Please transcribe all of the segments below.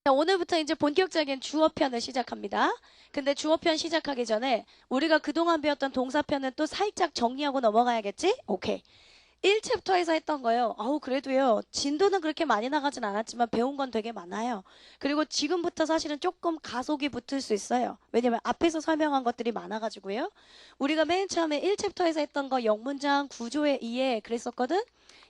자, 오늘부터 이제 본격적인 주어편을 시작합니다. 근데 주어편 시작하기 전에 우리가 그동안 배웠던 동사편은 또 살짝 정리하고 넘어가야겠지? 오케이. 1챕터에서 했던 거요. 아우, 그래도요. 진도는 그렇게 많이 나가진 않았지만 배운 건 되게 많아요. 그리고 지금부터 사실은 조금 가속이 붙을 수 있어요. 왜냐면 앞에서 설명한 것들이 많아가지고요. 우리가 맨 처음에 1챕터에서 했던 거 영문장 구조의 이해 그랬었거든?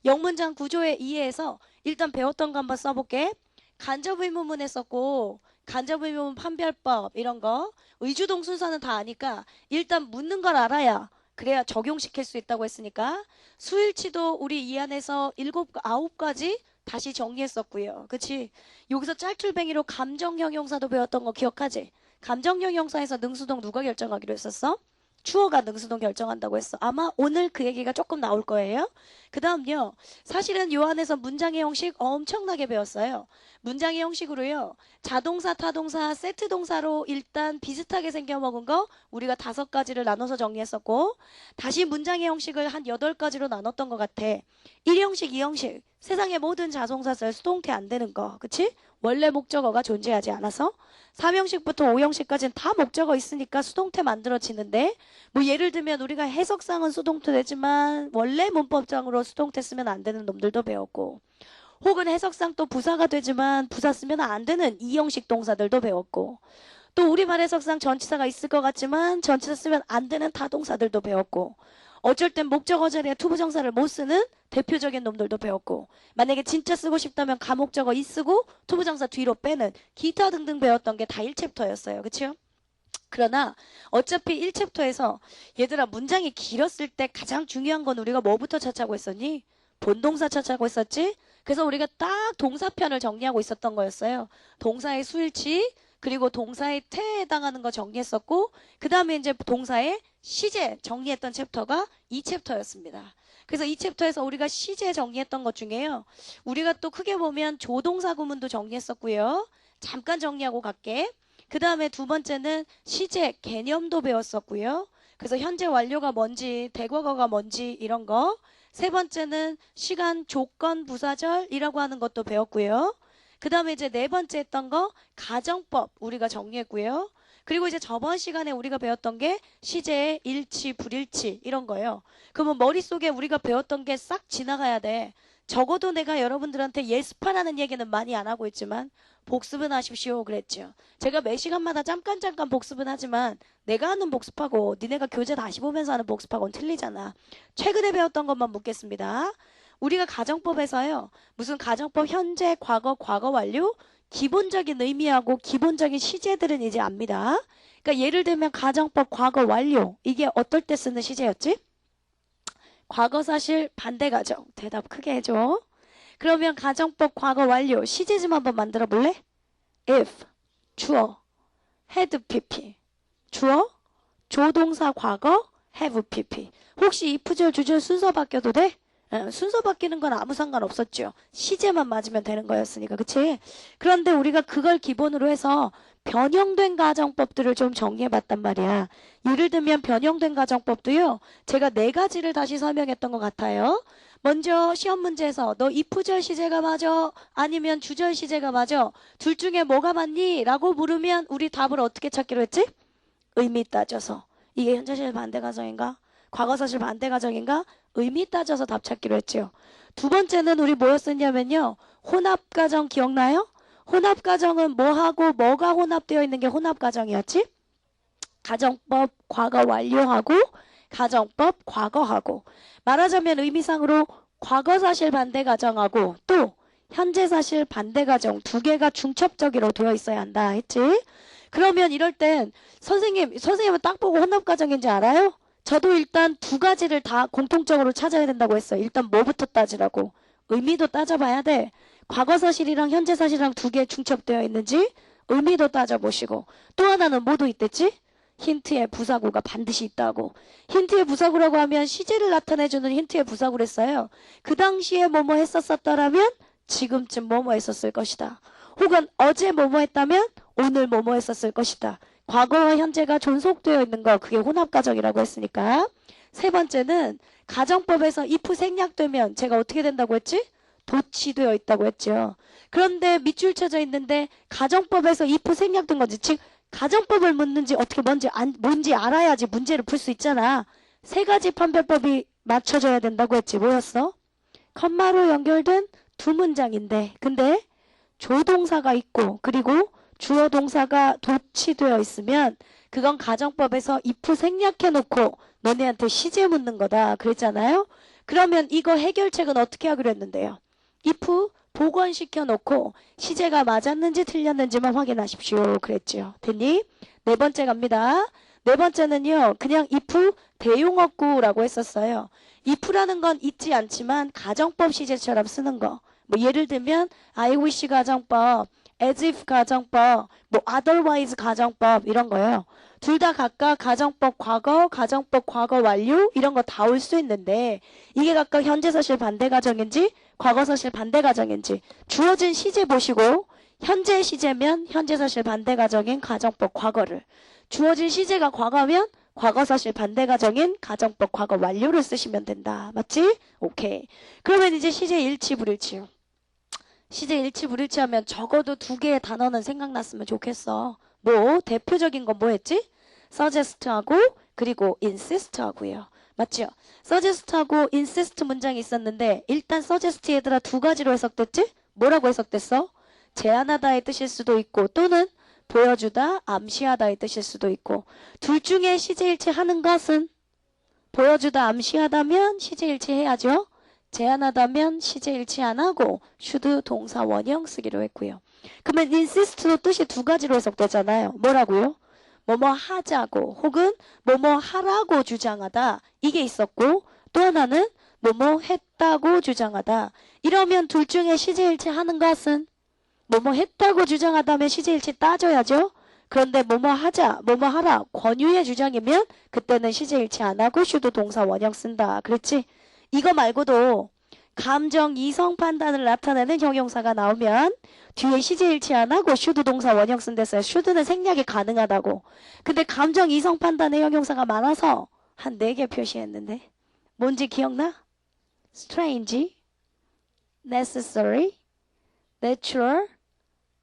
영문장 구조의 이해에서 일단 배웠던 거 한번 써볼게. 간접 의문문 했었고, 간접 의문문 판별법 이런 거, 의주동 순서는 다 아니까 일단 묻는 걸 알아야 그래야 적용시킬 수 있다고 했으니까 수일치도 우리 이 안에서 9가지 다시 정리했었고요. 그치? 여기서 짤줄뱅이로 감정형 형사도 배웠던 거 기억하지? 감정형 형사에서 능수동 누가 결정하기로 했었어? 주어가 능수동 결정한다고 했어. 아마 오늘 그 얘기가 조금 나올 거예요. 그 다음요. 사실은 요 안에서 문장의 형식 엄청나게 배웠어요. 문장의 형식으로요. 자동사, 타동사, 세트 동사로 일단 비슷하게 생겨먹은 거 우리가 5가지를 나눠서 정리했었고 다시 문장의 형식을 한 8가지로 나눴던 것 같아. 1형식, 2형식. 세상의 모든 자동사 쓸 수동태 안 되는 거. 그치? 원래 목적어가 존재하지 않아서 3형식부터 5형식까지는 다 목적어 있으니까 수동태 만들어지는데 뭐 예를 들면 우리가 해석상은 수동태 되지만 원래 문법상으로 수동태 쓰면 안 되는 놈들도 배웠고 혹은 해석상 또 부사가 되지만 부사 쓰면 안 되는 2형식 동사들도 배웠고 또 우리말 해석상 전치사가 있을 것 같지만 전치사 쓰면 안 되는 타동사들도 배웠고 어쩔 땐 목적어 자리에 투부정사를 못 쓰는 대표적인 놈들도 배웠고 만약에 진짜 쓰고 싶다면 가목적어 이 쓰고 투부정사 뒤로 빼는 기타 등등 배웠던 게 다 1챕터였어요. 그치요? 그러나 어차피 1챕터에서 얘들아 문장이 길었을 때 가장 중요한 건 우리가 뭐부터 찾자고 했었니? 본동사 찾자고 했었지? 그래서 우리가 딱 동사편을 정리하고 있었던 거였어요. 동사의 수일치 그리고 동사의 태에 해당하는 거 정리했었고 그 다음에 이제 동사의 시제 정리했던 챕터가 2챕터였습니다. 그래서 이 챕터에서 우리가 시제 정리했던 것 중에요. 우리가 또 크게 보면 조동사 구문도 정리했었고요. 잠깐 정리하고 갈게. 그 다음에 두 번째는 시제 개념도 배웠었고요. 그래서 현재 완료가 뭔지 대과거가 뭔지 이런 거. 세 번째는 시간 조건 부사절이라고 하는 것도 배웠고요. 그 다음에 이제 네 번째 했던 거 가정법 우리가 정리했고요. 그리고 이제 저번 시간에 우리가 배웠던 게 시제의 일치, 불일치 이런 거예요. 그러면 머릿속에 우리가 배웠던 게 싹 지나가야 돼. 적어도 내가 여러분들한테 예습하라는 얘기는 많이 안 하고 있지만 복습은 하십시오 그랬죠. 제가 매 시간마다 잠깐 복습은 하지만 내가 하는 복습하고 니네가 교재 다시 보면서 하는 복습하고는 틀리잖아. 최근에 배웠던 것만 묻겠습니다. 우리가 가정법에서요. 무슨 가정법 현재, 과거, 과거 완료 기본적인 의미하고 기본적인 시제들은 이제 압니다. 그러니까 예를 들면 가정법 과거 완료 이게 어떨 때 쓰는 시제였지? 과거사실 반대가정 대답 크게 해줘. 그러면 가정법 과거 완료 시제 좀 한번 만들어 볼래? if 주어 had pp 주어 조동사 과거 have pp 혹시 if절 주절 순서 바뀌어도 돼? 순서 바뀌는 건 아무 상관없었죠. 시제만 맞으면 되는 거였으니까 그치? 그런데 우리가 그걸 기본으로 해서 변형된 가정법들을 좀 정리해봤단 말이야. 예를 들면 변형된 가정법도요. 제가 4가지를 다시 설명했던 것 같아요. 먼저 시험 문제에서 너 if절 시제가 맞아? 아니면 주절 시제가 맞아? 둘 중에 뭐가 맞니? 라고 물으면 우리 답을 어떻게 찾기로 했지? 의미 따져서. 이게 현재실 반대 가정인가? 과거사실 반대 가정인가? 의미 따져서 답 찾기로 했죠. 두 번째는 우리 뭐였었냐면요. 혼합가정 기억나요? 혼합가정은 뭐하고 뭐가 혼합되어 있는 게 혼합가정이었지? 가정법 과거 완료하고 가정법 과거하고 말하자면 의미상으로 과거사실 반대 가정하고 또 현재사실 반대 가정 2개가 중첩적으로 되어 있어야 한다 했지? 그러면 이럴 땐 선생님은 딱 보고 혼합가정인지 알아요? 저도 일단 2가지를 다 공통적으로 찾아야 된다고 했어요. 일단 뭐부터 따지라고? 의미도 따져봐야 돼. 과거사실이랑 현재사실이랑 2개 중첩되어 있는지 의미도 따져보시고 또 하나는 뭐도 있댔지? 힌트의 부사구가 반드시 있다고. 힌트의 부사구라고 하면 시제를 나타내주는 힌트의 부사구를 했어요. 그 당시에 뭐뭐 했었더라면 지금쯤 뭐뭐 했었을 것이다. 혹은 어제 뭐뭐 했다면 오늘 뭐뭐 했었을 것이다. 과거와 현재가 존속되어 있는 거 그게 혼합가정이라고 했으니까. 세 번째는 가정법에서 if 생략되면 제가 어떻게 된다고 했지? 도치되어 있다고 했죠. 그런데 밑줄 쳐져 있는데 가정법에서 if 생략된 거지. 즉 가정법을 묻는지 어떻게 뭔지 알아야지 문제를 풀 수 있잖아. 세 가지 판별법이 맞춰져야 된다고 했지. 뭐였어? 컴마로 연결된 두 문장인데 근데 조동사가 있고 그리고 주어 동사가 도치되어 있으면 그건 가정법에서 if 생략해놓고 너네한테 시제 묻는 거다 그랬잖아요. 그러면 이거 해결책은 어떻게 하기로 했는데요. if 복원시켜 놓고 시제가 맞았는지 틀렸는지만 확인하십시오 그랬죠. 됐니? 네 번째 갑니다. 네 번째는요. 그냥 if 대용어구라고 했었어요. if라는 건 있지 않지만 가정법 시제처럼 쓰는 거. 뭐 예를 들면 I wish 가정법, as if 가정법, 뭐 otherwise 가정법 이런 거예요. 둘 다 각각 가정법 과거, 가정법 과거 완료 이런 거 다 올 수 있는데 이게 각각 현재사실 반대 가정인지 과거사실 반대 가정인지 주어진 시제 보시고 현재 시제면 현재사실 반대 가정인 가정법 과거를 주어진 시제가 과거면 과거사실 반대 가정인 가정법 과거 완료를 쓰시면 된다. 맞지? 오케이. 그러면 이제 시제 일치 불일치요. 시제 일치 불일치 하면 적어도 두 개의 단어는 생각났으면 좋겠어. 뭐 대표적인 건 뭐였지? suggest하고 그리고 insist 하고요. 맞죠? suggest하고 insist 문장이 있었는데 일단 suggest 얘들아 두 가지로 해석됐지? 뭐라고 해석됐어? 제안하다의 뜻일 수도 있고 또는 보여주다, 암시하다의 뜻일 수도 있고 둘 중에 시제일치하는 것은 보여주다, 암시하다면 시제일치해야죠. 제안하다면 시제일치 안 하고 should 동사 원형 쓰기로 했고요. 그러면 insist도 뜻이 두 가지로 해석되잖아요. 뭐라고요? 뭐뭐 하자고 혹은 뭐뭐 하라고 주장하다 이게 있었고 또 하나는 뭐뭐 했다고 주장하다. 이러면 둘 중에 시제일치 하는 것은 뭐뭐 했다고 주장하다면 시제일치 따져야죠. 그런데 뭐뭐 하자, 뭐뭐 하라 권유의 주장이면 그때는 시제일치 안 하고 should 동사 원형 쓴다. 그렇지? 이거 말고도 감정 이성 판단을 나타내는 형용사가 나오면 뒤에 시제일치 안 하고 should 동사 원형 쓴댔어요. should는 생략이 가능하다고. 근데 감정 이성 판단의 형용사가 많아서 한 4개 표시했는데 뭔지 기억나? strange, necessary, natural,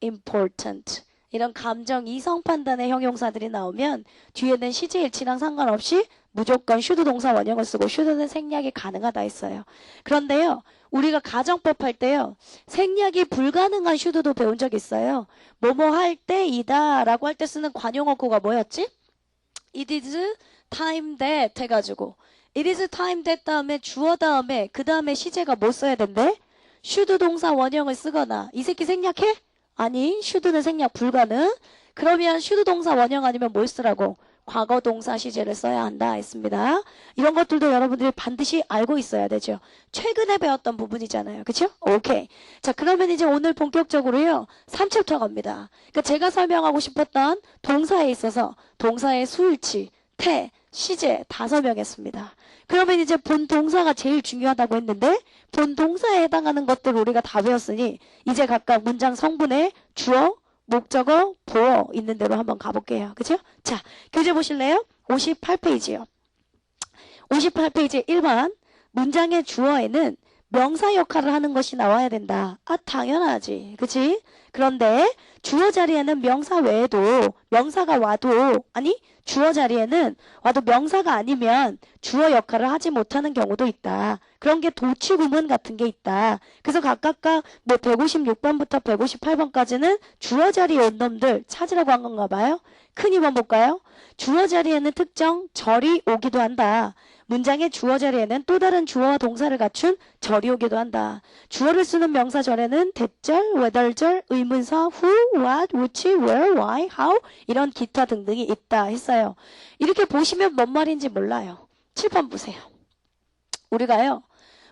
important 이런 감정 이성 판단의 형용사들이 나오면 뒤에는 시제일치랑 상관없이 무조건 should 동사 원형을 쓰고 should는 생략이 가능하다 했어요. 그런데요. 우리가 가정법 할 때요. 생략이 불가능한 should도 배운 적 있어요. 뭐뭐 할 때이다 라고 할 때 쓰는 관용어구가 뭐였지? It is time that 해가지고 It is time that 다음에 주어 다음에 그 다음에 시제가 뭐 써야 된대? should 동사 원형을 쓰거나 이 새끼 생략해? 아니 should는 생략 불가능. 그러면 should 동사 원형 아니면 뭘 쓰라고? 과거 동사 시제를 써야 한다 했습니다. 이런 것들도 여러분들이 반드시 알고 있어야 되죠. 최근에 배웠던 부분이잖아요. 그쵸? 오케이. 자, 그러면 이제 오늘 본격적으로요. 3챕터 갑니다. 그러니까 제가 설명하고 싶었던 동사에 있어서 동사의 수일치, 태, 시제 다 설명했습니다. 그러면 이제 본 동사가 제일 중요하다고 했는데 본 동사에 해당하는 것들을 우리가 다 배웠으니 이제 각각 문장 성분의 주어, 목적어, 보어 있는 대로 한번 가볼게요. 그죠? 자, 교재 보실래요? 58페이지요. 58페이지 1번 문장의 주어에는 명사 역할을 하는 것이 나와야 된다. 아, 당연하지. 그치? 그런데 주어 자리에는 명사 외에도 명사가 와도 아니 주어 자리에는 와도 명사가 아니면 주어 역할을 하지 못하는 경우도 있다. 그런 게 도치구문 같은 게 있다. 그래서 각각각 뭐 156번부터 158번까지는 주어 자리에 온 놈들 찾으라고 한 건가 봐요. 큰 2번 볼까요? 주어 자리에는 특정 절이 오기도 한다. 문장의 주어 자리에는 또 다른 주어와 동사를 갖춘 절이 오기도 한다. 주어를 쓰는 명사 절에는 대절, whether절, 의문사 who, what, which, where, why, how 이런 기타 등등이 있다 했어요. 이렇게 보시면 뭔 말인지 몰라요. 7번 보세요. 우리가요.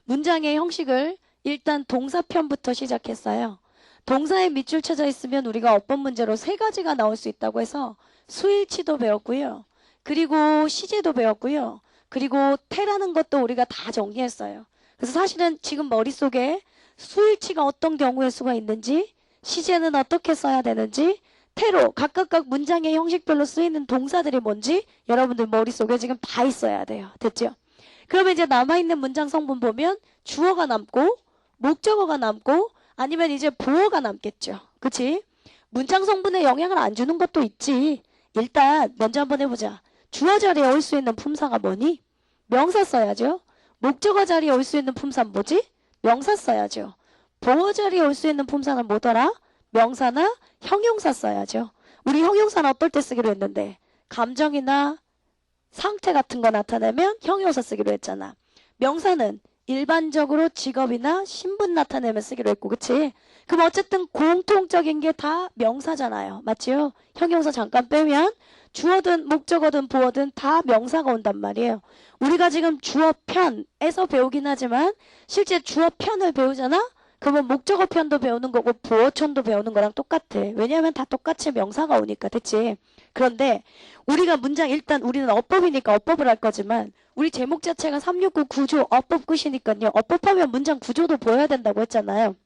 문장의 형식을 일단 동사편부터 시작했어요. 동사에 밑줄 쳐져 있으면 우리가 어법 문제로 3가지가 나올 수 있다고 해서 수일치도 배웠고요. 그리고 시제도 배웠고요. 그리고 태라는 것도 우리가 다 정리했어요. 그래서 사실은 지금 머릿속에 수일치가 어떤 경우의 수가 있는지 시제는 어떻게 써야 되는지 태로 각각 문장의 형식별로 쓰이는 동사들이 뭔지 여러분들 머릿속에 지금 다 있어야 돼요. 됐죠? 그러면 이제 남아있는 문장 성분 보면 주어가 남고 목적어가 남고 아니면 이제 보어가 남겠죠. 그치? 문장 성분에 영향을 안 주는 것도 있지. 일단 먼저 한번 해보자. 주어 자리에 올 수 있는 품사가 뭐니? 명사 써야죠. 목적어 자리에 올 수 있는 품사는 뭐지? 명사 써야죠. 보어 자리에 올 수 있는 품사는 뭐더라? 명사나 형용사 써야죠. 우리 형용사는 어떨 때 쓰기로 했는데 감정이나 상태 같은 거 나타내면 형용사 쓰기로 했잖아. 명사는 일반적으로 직업이나 신분 나타내면 쓰기로 했고, 그치? 그럼 어쨌든 공통적인 게 다 명사잖아요. 맞지요? 형용사 잠깐 빼면 주어든 목적어든 보어든 다 명사가 온단 말이에요. 우리가 지금 주어편에서 배우긴 하지만 실제 주어편을 배우잖아? 그러면 목적어 편도 배우는 거고 보어편도 배우는 거랑 똑같아. 왜냐하면 다 똑같이 명사가 오니까. 됐지? 그런데 우리가 문장 일단 우리는 어법이니까 어법을 할 거지만 우리 제목 자체가 369 구조 어법 끝이니까요. 어법하면 문장 구조도 보여야 된다고 했잖아요.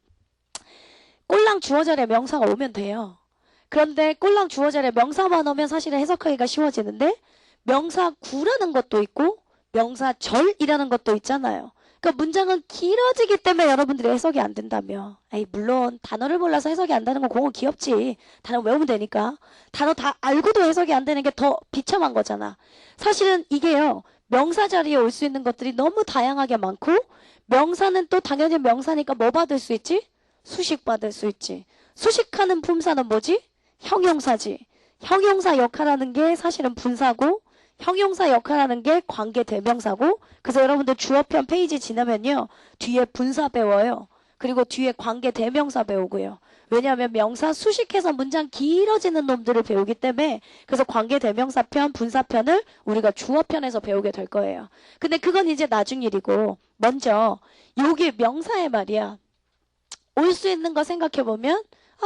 꼴랑 주어 자리에 명사가 오면 돼요. 그런데 꼴랑 주어 자리에 명사만 오면 사실은 해석하기가 쉬워지는데 명사 구라는 것도 있고 명사 절이라는 것도 있잖아요. 그러니까 문장은 길어지기 때문에 여러분들이 해석이 안 된다며. 에이, 물론 단어를 몰라서 해석이 안 되는 건 그건 귀엽지. 단어 외우면 되니까. 단어 다 알고도 해석이 안 되는 게 더 비참한 거잖아. 사실은 이게요. 명사 자리에 올 수 있는 것들이 너무 다양하게 많고 명사는 또 당연히 명사니까 뭐 받을 수 있지? 수식 받을 수 있지. 수식하는 품사는 뭐지? 형용사지. 형용사 역할하는 게 사실은 분사고 형용사 역할하는 게 관계 대명사고 그래서 여러분들 주어편 페이지 지나면요. 뒤에 분사 배워요. 그리고 뒤에 관계 대명사 배우고요. 왜냐하면 명사 수식해서 문장 길어지는 놈들을 배우기 때문에 그래서 관계 대명사편, 분사편을 우리가 주어편에서 배우게 될 거예요. 근데 그건 이제 나중 일이고 먼저 여기 명사의 말이야. 올 수 있는 거 생각해보면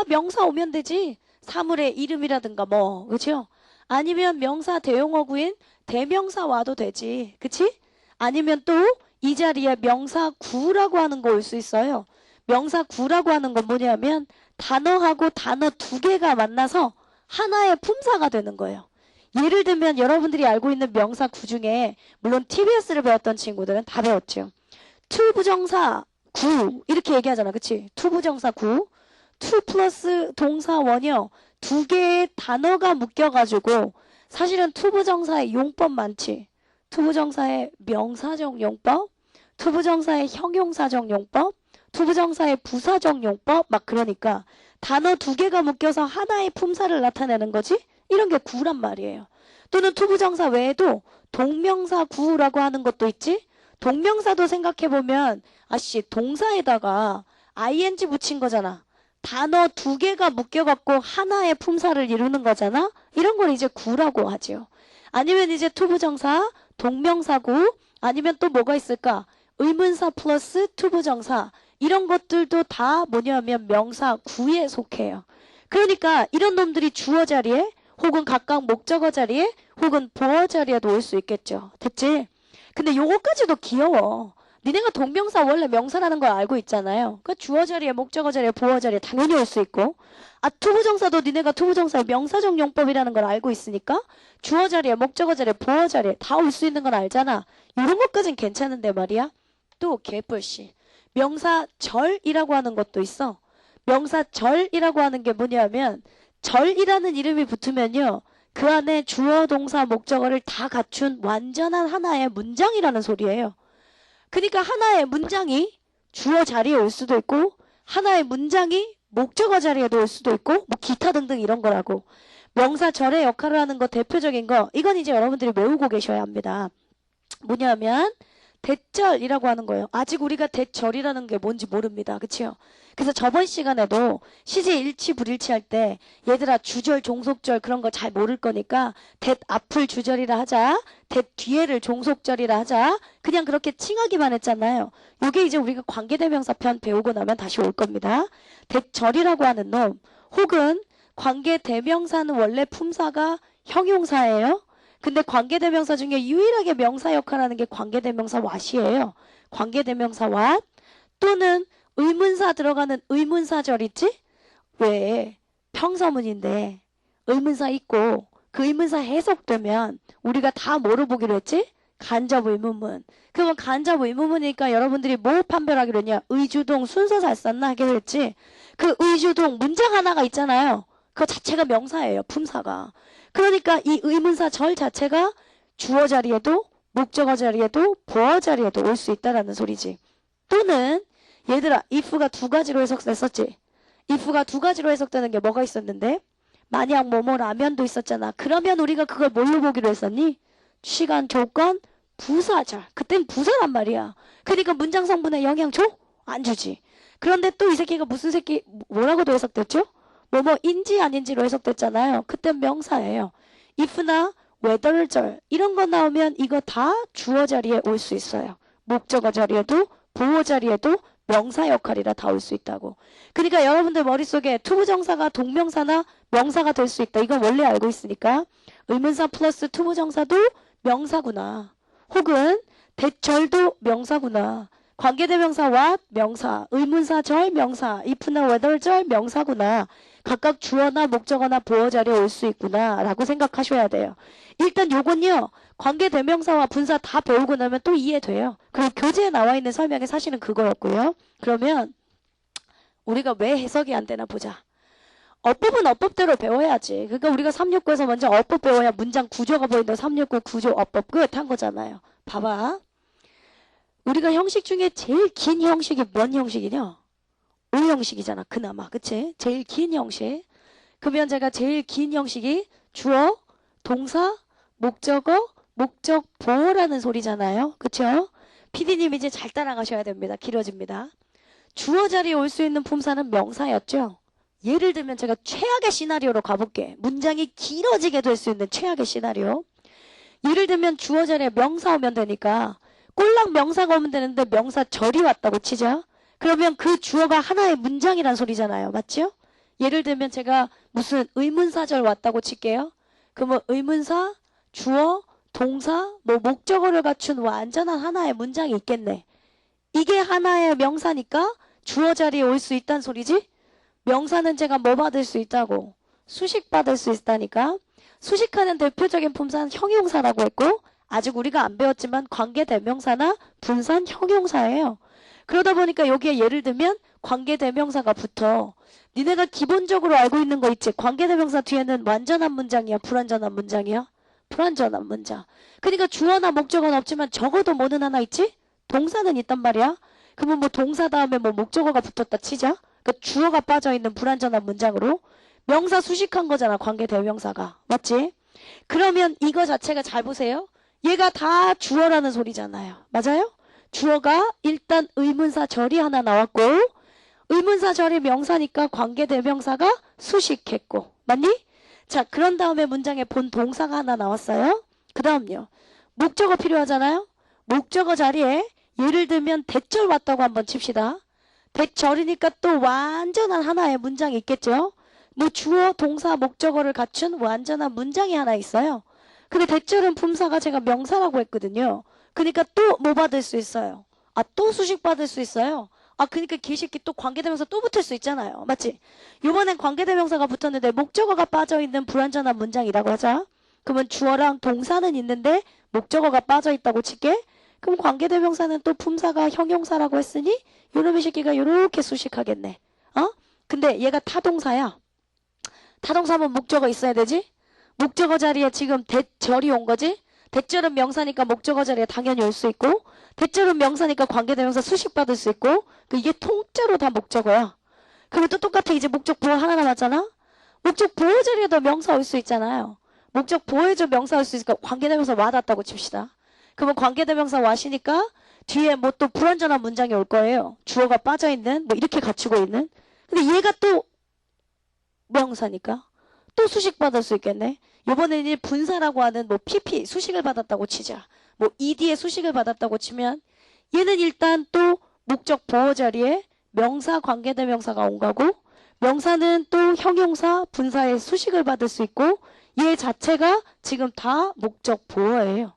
명사 오면 되지. 사물의 이름이라든가 뭐 그렇죠? 아니면 명사 대용어구인 대명사 와도 되지. 그치? 아니면 또 이 자리에 명사 구라고 하는 거 올 수 있어요. 명사 구라고 하는 건 뭐냐면 단어하고 단어 두 개가 만나서 하나의 품사가 되는 거예요. 예를 들면 여러분들이 알고 있는 명사 구 중에 물론 TBS를 배웠던 친구들은 다 배웠죠. 투부정사 구 이렇게 얘기하잖아. 그치? 투부정사 구 투 플러스 동사 원형 두 개의 단어가 묶여가지고 사실은 투부정사의 용법 많지. 투부정사의 명사적 용법, 투부정사의 형용사적 용법, 투부정사의 부사적 용법 막 그러니까 단어 두 개가 묶여서 하나의 품사를 나타내는 거지? 이런 게 구란 말이에요. 또는 투부정사 외에도 동명사 구라고 하는 것도 있지? 동명사도 생각해보면 아씨 동사에다가 ing 붙인 거잖아. 단어 두 개가 묶여갖고 하나의 품사를 이루는 거잖아. 이런 걸 이제 구라고 하죠. 아니면 이제 투부정사, 동명사구 아니면 또 뭐가 있을까? 의문사 플러스 투부정사 이런 것들도 다 뭐냐면 명사 구에 속해요. 그러니까 이런 놈들이 주어 자리에 혹은 각각 목적어 자리에 혹은 보어 자리에도 올 수 있겠죠. 됐지? 근데 요거까지도 귀여워. 니네가 동명사 원래 명사라는 걸 알고 있잖아요. 그러니까 주어 자리에 목적어 자리에 보어 자리에 당연히 올 수 있고 투부정사도 니네가 투부정사의 명사적 용법이라는 걸 알고 있으니까 주어 자리에 목적어 자리에 보어 자리에 다 올 수 있는 건 알잖아. 이런 것까진 괜찮은데 말이야. 또 개뿔씨. 명사절이라고 하는 것도 있어. 명사절이라고 하는 게 뭐냐면 절이라는 이름이 붙으면요. 그 안에 주어 동사 목적어를 다 갖춘 완전한 하나의 문장이라는 소리예요. 그러니까 하나의 문장이 주어 자리에 올 수도 있고 하나의 문장이 목적어 자리에도 올 수도 있고 뭐 기타 등등 이런 거라고. 명사절의 역할을 하는 거 대표적인 거 이건 이제 여러분들이 외우고 계셔야 합니다. 뭐냐면 대절이라고 하는 거예요. 아직 우리가 대절이라는 게 뭔지 모릅니다. 그치요? 그래서 저번 시간에도 시제 일치 불일치 할 때 얘들아 주절 종속절 그런 거 잘 모를 거니까 대 앞을 주절이라 하자. 대 뒤에를 종속절이라 하자. 그냥 그렇게 칭하기만 했잖아요. 요게 이제 우리가 관계대명사 편 배우고 나면 다시 올 겁니다. 대절이라고 하는 놈 혹은 관계대명사는 원래 품사가 형용사예요. 근데 관계대명사 중에 유일하게 명사 역할하는 게 관계대명사 왓이에요. 관계대명사 왓 또는 의문사 들어가는 의문사절 있지? 왜 평서문인데 의문사 있고 그 의문사 해석되면 우리가 다 뭐로 보기로 했지? 간접 의문문. 그러면 간접 의문문이니까 여러분들이 뭘 판별하기로 했냐? 의주동 순서 잘 썼나 하기로 했지. 그 의주동 문장 하나가 있잖아요. 그거 자체가 명사예요. 품사가. 그러니까 이 의문사 절 자체가 주어 자리에도 목적어 자리에도 보어 자리에도 올 수 있다라는 소리지. 또는 얘들아 if가 두 가지로 해석됐었지. if가 두 가지로 해석되는 게 뭐가 있었는데? 만약 뭐뭐라면도 있었잖아. 그러면 우리가 그걸 뭘로 보기로 했었니? 시간, 조건, 부사절. 그땐 부사란 말이야. 그러니까 문장 성분에 영향 줘? 안 주지. 그런데 또 이 새끼가 무슨 새끼 뭐라고도 해석됐죠? 뭐뭐인지 아닌지로 해석됐잖아요. 그땐 명사예요. if나 whether절 이런 거 나오면 이거 다 주어 자리에 올 수 있어요. 목적어 자리에도 보어 자리에도 명사 역할이라 다 올 수 있다고. 그러니까 여러분들 머릿속에 투부정사가 동명사나 명사가 될 수 있다. 이건 원래 알고 있으니까 의문사 플러스 투부정사도 명사구나. 혹은 대절도 명사구나. 관계대명사 what 명사, 의문사 절 명사, if나 whether 절 명사구나. 각각 주어나 목적어나 보어 자리에 올 수 있구나 라고 생각하셔야 돼요. 일단 요건요. 관계대명사와 분사 다 배우고 나면 또 이해돼요. 그리고 교재에 나와 있는 설명이 사실은 그거였고요. 그러면 우리가 왜 해석이 안 되나 보자. 어법은 어법대로 배워야지. 그러니까 우리가 369에서 먼저 어법 배워야 문장 구조가 보인다. 369 구조 어법 끝 한 거잖아요. 봐봐. 우리가 형식 중에 제일 긴 형식이 뭔 형식이냐? O 형식이잖아. 그나마. 그치? 제일 긴 형식. 그러면 제가 제일 긴 형식이 주어, 동사, 목적어, 목적 보어라는 소리잖아요. 그쵸? PD님 이제 잘 따라가셔야 됩니다. 길어집니다. 주어 자리에 올 수 있는 품사는 명사였죠. 예를 들면 제가 최악의 시나리오로 가볼게. 문장이 길어지게 될 수 있는 최악의 시나리오. 예를 들면 주어 자리에 명사 오면 되니까 꼴랑 명사가 오면 되는데 명사절이 왔다고 치자. 그러면 그 주어가 하나의 문장이란 소리잖아요. 맞죠? 예를 들면 제가 무슨 의문사절 왔다고 칠게요. 그러면 의문사, 주어, 동사, 뭐 목적어를 갖춘 완전한 하나의 문장이 있겠네. 이게 하나의 명사니까 주어 자리에 올 수 있다는 소리지? 명사는 제가 뭐 받을 수 있다고? 수식 받을 수 있다니까. 수식하는 대표적인 품사는 형용사라고 했고 아직 우리가 안 배웠지만 관계대명사나 분산 형용사예요. 그러다 보니까 여기에 예를 들면 관계대명사가 붙어. 니네가 기본적으로 알고 있는 거 있지? 관계대명사 뒤에는 완전한 문장이야? 불완전한 문장이야? 불완전한 문장. 그러니까 주어나 목적어는 없지만 적어도 뭐는 하나 있지? 동사는 있단 말이야. 그러면 뭐 동사 다음에 뭐 목적어가 붙었다 치자. 그러니까 주어가 빠져있는 불완전한 문장으로 명사 수식한 거잖아. 관계대명사가. 맞지? 그러면 이거 자체가 잘 보세요. 얘가 다 주어라는 소리잖아요. 맞아요? 주어가 일단 의문사 절이 하나 나왔고 의문사 절이 명사니까 관계대명사가 수식했고 맞니? 자 그런 다음에 문장에 본 동사가 하나 나왔어요. 그 다음요. 목적어 필요하잖아요. 목적어 자리에 예를 들면 대절 왔다고 한번 칩시다. 대절이니까 또 완전한 하나의 문장이 있겠죠. 뭐 주어, 동사, 목적어를 갖춘 완전한 문장이 하나 있어요. 근데 대절은 품사가 제가 명사라고 했거든요. 그러니까 또 뭐 받을 수 있어요? 아, 또 수식 받을 수 있어요. 아, 그러니까 개새끼 또 관계대명사 또 붙을 수 있잖아요. 맞지? 이번엔 관계대명사가 붙었는데 목적어가 빠져있는 불완전한 문장이라고 하자. 그러면 주어랑 동사는 있는데 목적어가 빠져있다고 칠게. 그럼 관계대명사는 또 품사가 형용사라고 했으니 요놈의 새끼가 요렇게 수식하겠네. 어? 근데 얘가 타동사야. 타동사면 목적어 있어야 되지? 목적어 자리에 지금 대절이 온 거지? 대절은 명사니까 목적어 자리에 당연히 올 수 있고 대절은 명사니까 관계대명사 수식 받을 수 있고 이게 통째로 다 목적어야. 그러면 또 똑같아. 이제 목적 보호 하나 남았잖아. 목적 보호 자리에도 명사 올 수 있잖아요. 목적 보호에도 명사 올 수 있으니까 관계대명사 와닿다고 칩시다. 그러면 관계대명사 와시니까 뒤에 뭐 또 불완전한 문장이 올 거예요. 주어가 빠져있는 뭐 이렇게 갖추고 있는. 근데 얘가 또 명사니까 또 수식 받을 수 있겠네. 이번에는 이제 분사라고 하는 뭐 PP 수식을 받았다고 치자. 뭐 ED에 수식을 받았다고 치면 얘는 일단 또 목적 보호 자리에 명사 관계대명사가 온 거고 명사는 또 형용사 분사의 수식을 받을 수 있고 얘 자체가 지금 다 목적 보호예요.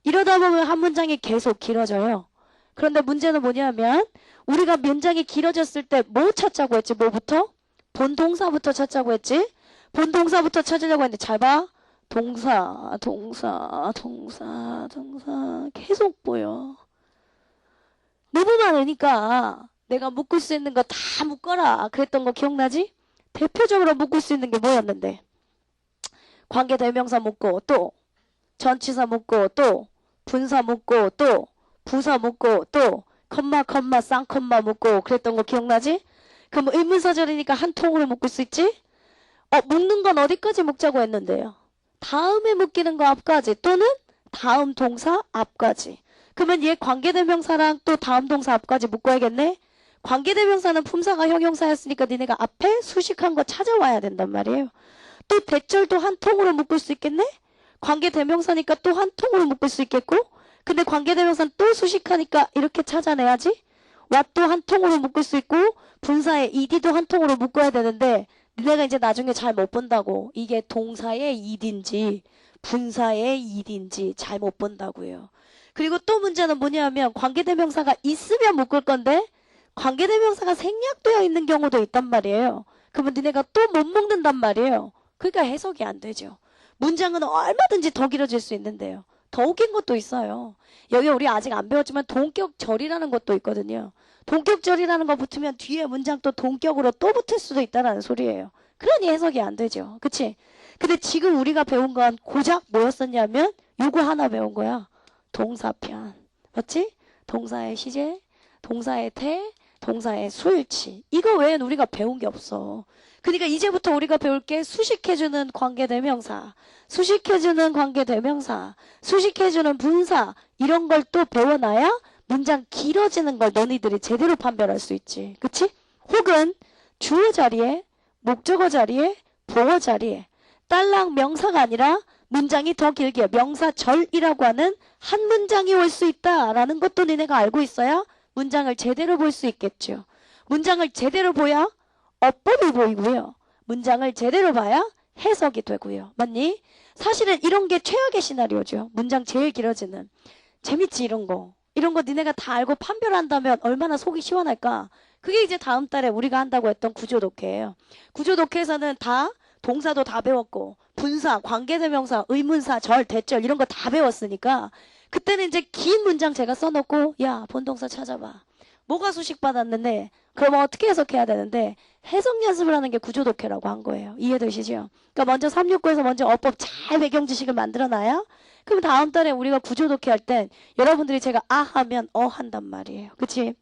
이러다 보면 한 문장이 계속 길어져요. 그런데 문제는 뭐냐면 우리가 문장이 길어졌을 때 뭐 찾자고 했지? 뭐부터? 본동사부터 찾자고 했지? 본동사부터 찾으려고 했는데 잘 봐. 동사 계속 보여. 너무 많으니까 내가 묶을 수 있는 거 다 묶어라 그랬던 거 기억나지? 대표적으로 묶을 수 있는 게 뭐였는데? 관계대명사 묶고 또 전치사 묶고 또 분사 묶고 또 부사 묶고 또 컴마 쌍컴마 묶고 그랬던 거 기억나지? 그럼 의문사절이니까 한 통으로 묶을 수 있지? 묶는 건 어디까지 묶자고 했는데요? 다음에 묶이는 거 앞까지 또는 다음 동사 앞까지. 그러면 얘 관계대명사랑 또 다음 동사 앞까지 묶어야겠네? 관계대명사는 품사가 형용사였으니까 니네가 앞에 수식한 거 찾아와야 된단 말이에요. 또 대절도 한 통으로 묶을 수 있겠네? 관계대명사니까 또 한 통으로 묶을 수 있겠고, 근데 관계대명사는 또 수식하니까 이렇게 찾아내야지. what도 한 통으로 묶을 수 있고 분사의 ed도 한 통으로 묶어야 되는데 니네가 이제 나중에 잘 못 본다고. 이게 동사의 ed인지 분사의 ed인지 잘 못 본다고요. 그리고 또 문제는 뭐냐면 관계대명사가 있으면 묶을 건데 관계대명사가 생략되어 있는 경우도 있단 말이에요. 그러면 니네가 또 못 묶는단 말이에요. 그러니까 해석이 안 되죠. 문장은 얼마든지 더 길어질 수 있는데요. 더 웃긴 것도 있어요. 여기 우리 아직 안 배웠지만 동격절이라는 것도 있거든요. 동격절이라는 거 붙으면 뒤에 문장 또 동격으로 또 붙을 수도 있다는 소리예요. 그러니 해석이 안 되죠. 그치? 근데 지금 우리가 배운 건 고작 뭐였었냐면 요거 하나 배운 거야. 동사편. 맞지? 동사의 시제, 동사의 태, 동사의 수일치. 이거 외엔 우리가 배운 게 없어. 그러니까 이제부터 우리가 배울 게 수식해주는 관계대명사, 수식해주는 관계대명사, 수식해주는 분사 이런 걸 또 배워놔야 문장 길어지는 걸 너희들이 제대로 판별할 수 있지. 그치? 혹은 주어 자리에, 목적어 자리에, 보어 자리에 딸랑 명사가 아니라 문장이 더 길게 명사절이라고 하는 한 문장이 올 수 있다라는 것도 니네가 알고 있어야 문장을 제대로 볼 수 있겠죠. 문장을 제대로 보야 어법이 보이고요. 문장을 제대로 봐야 해석이 되고요. 맞니? 사실은 이런 게 최악의 시나리오죠. 문장 제일 길어지는. 재밌지 이런 거. 이런 거 니네가 다 알고 판별한다면 얼마나 속이 시원할까. 그게 이제 다음 달에 우리가 한다고 했던 구조독해예요. 구조독해에서는 다 동사도 다 배웠고 분사, 관계대명사, 의문사, 절, 대절 이런 거 다 배웠으니까 그때는 이제 긴 문장 제가 써놓고 야 본동사 찾아봐. 뭐가 수식받았는데 그럼 어떻게 해석해야 되는데 해석 연습을 하는 게 구조독해라고 한 거예요. 이해되시죠? 그러니까 먼저 369에서 먼저 어법 잘 배경 지식을 만들어놔야 그럼 다음 달에 우리가 구조독해 할 땐 여러분들이 제가 아 하면 어 한단 말이에요. 그치?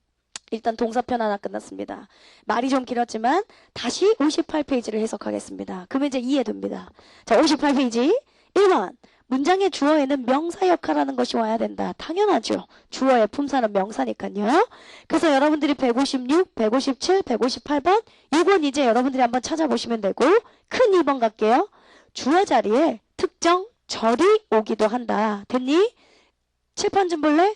일단 동사편 하나 끝났습니다. 말이 좀 길었지만 다시 58페이지를 해석하겠습니다. 그러면 이제 이해됩니다. 자, 58페이지 1번. 문장의 주어에는 명사 역할하는 것이 와야 된다. 당연하죠. 주어의 품사는 명사니까요. 그래서 여러분들이 156, 157, 158번 이건 이제 여러분들이 한번 찾아보시면 되고 큰 2번 갈게요. 주어 자리에 특정 절이 오기도 한다. 됐니? 칠판 좀 볼래?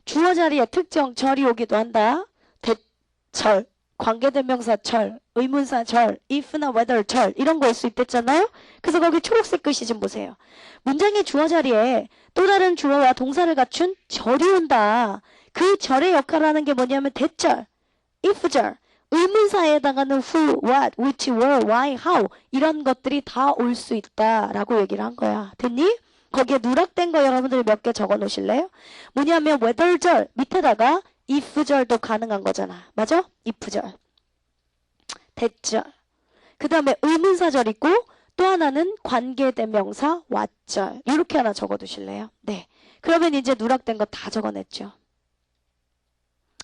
주어 자리에 특정 절이 오기도 한다. 대절, 관계대명사 절, 의문사 절, if나 whether 절 이런 거일 수 있댔잖아요. 그래서 거기 초록색 글씨 좀 보세요. 문장의 주어 자리에 또 다른 주어와 동사를 갖춘 절이 온다. 그 절의 역할을 하는 게 뭐냐면 대절, if절, 의문사에 해당하는 who, what, which, where, why, how 이런 것들이 다 올 수 있다라고 얘기를 한 거야. 됐니? 거기에 누락된 거 여러분들이 몇 개 적어 놓으실래요? 뭐냐면 whether절 밑에다가 if절도 가능한 거잖아. 맞아? if절. 대절. 그 다음에 의문사절 있고 또 하나는 관계대명사 what절. 이렇게 하나 적어 두실래요? 네. 그러면 이제 누락된 거 다 적어냈죠.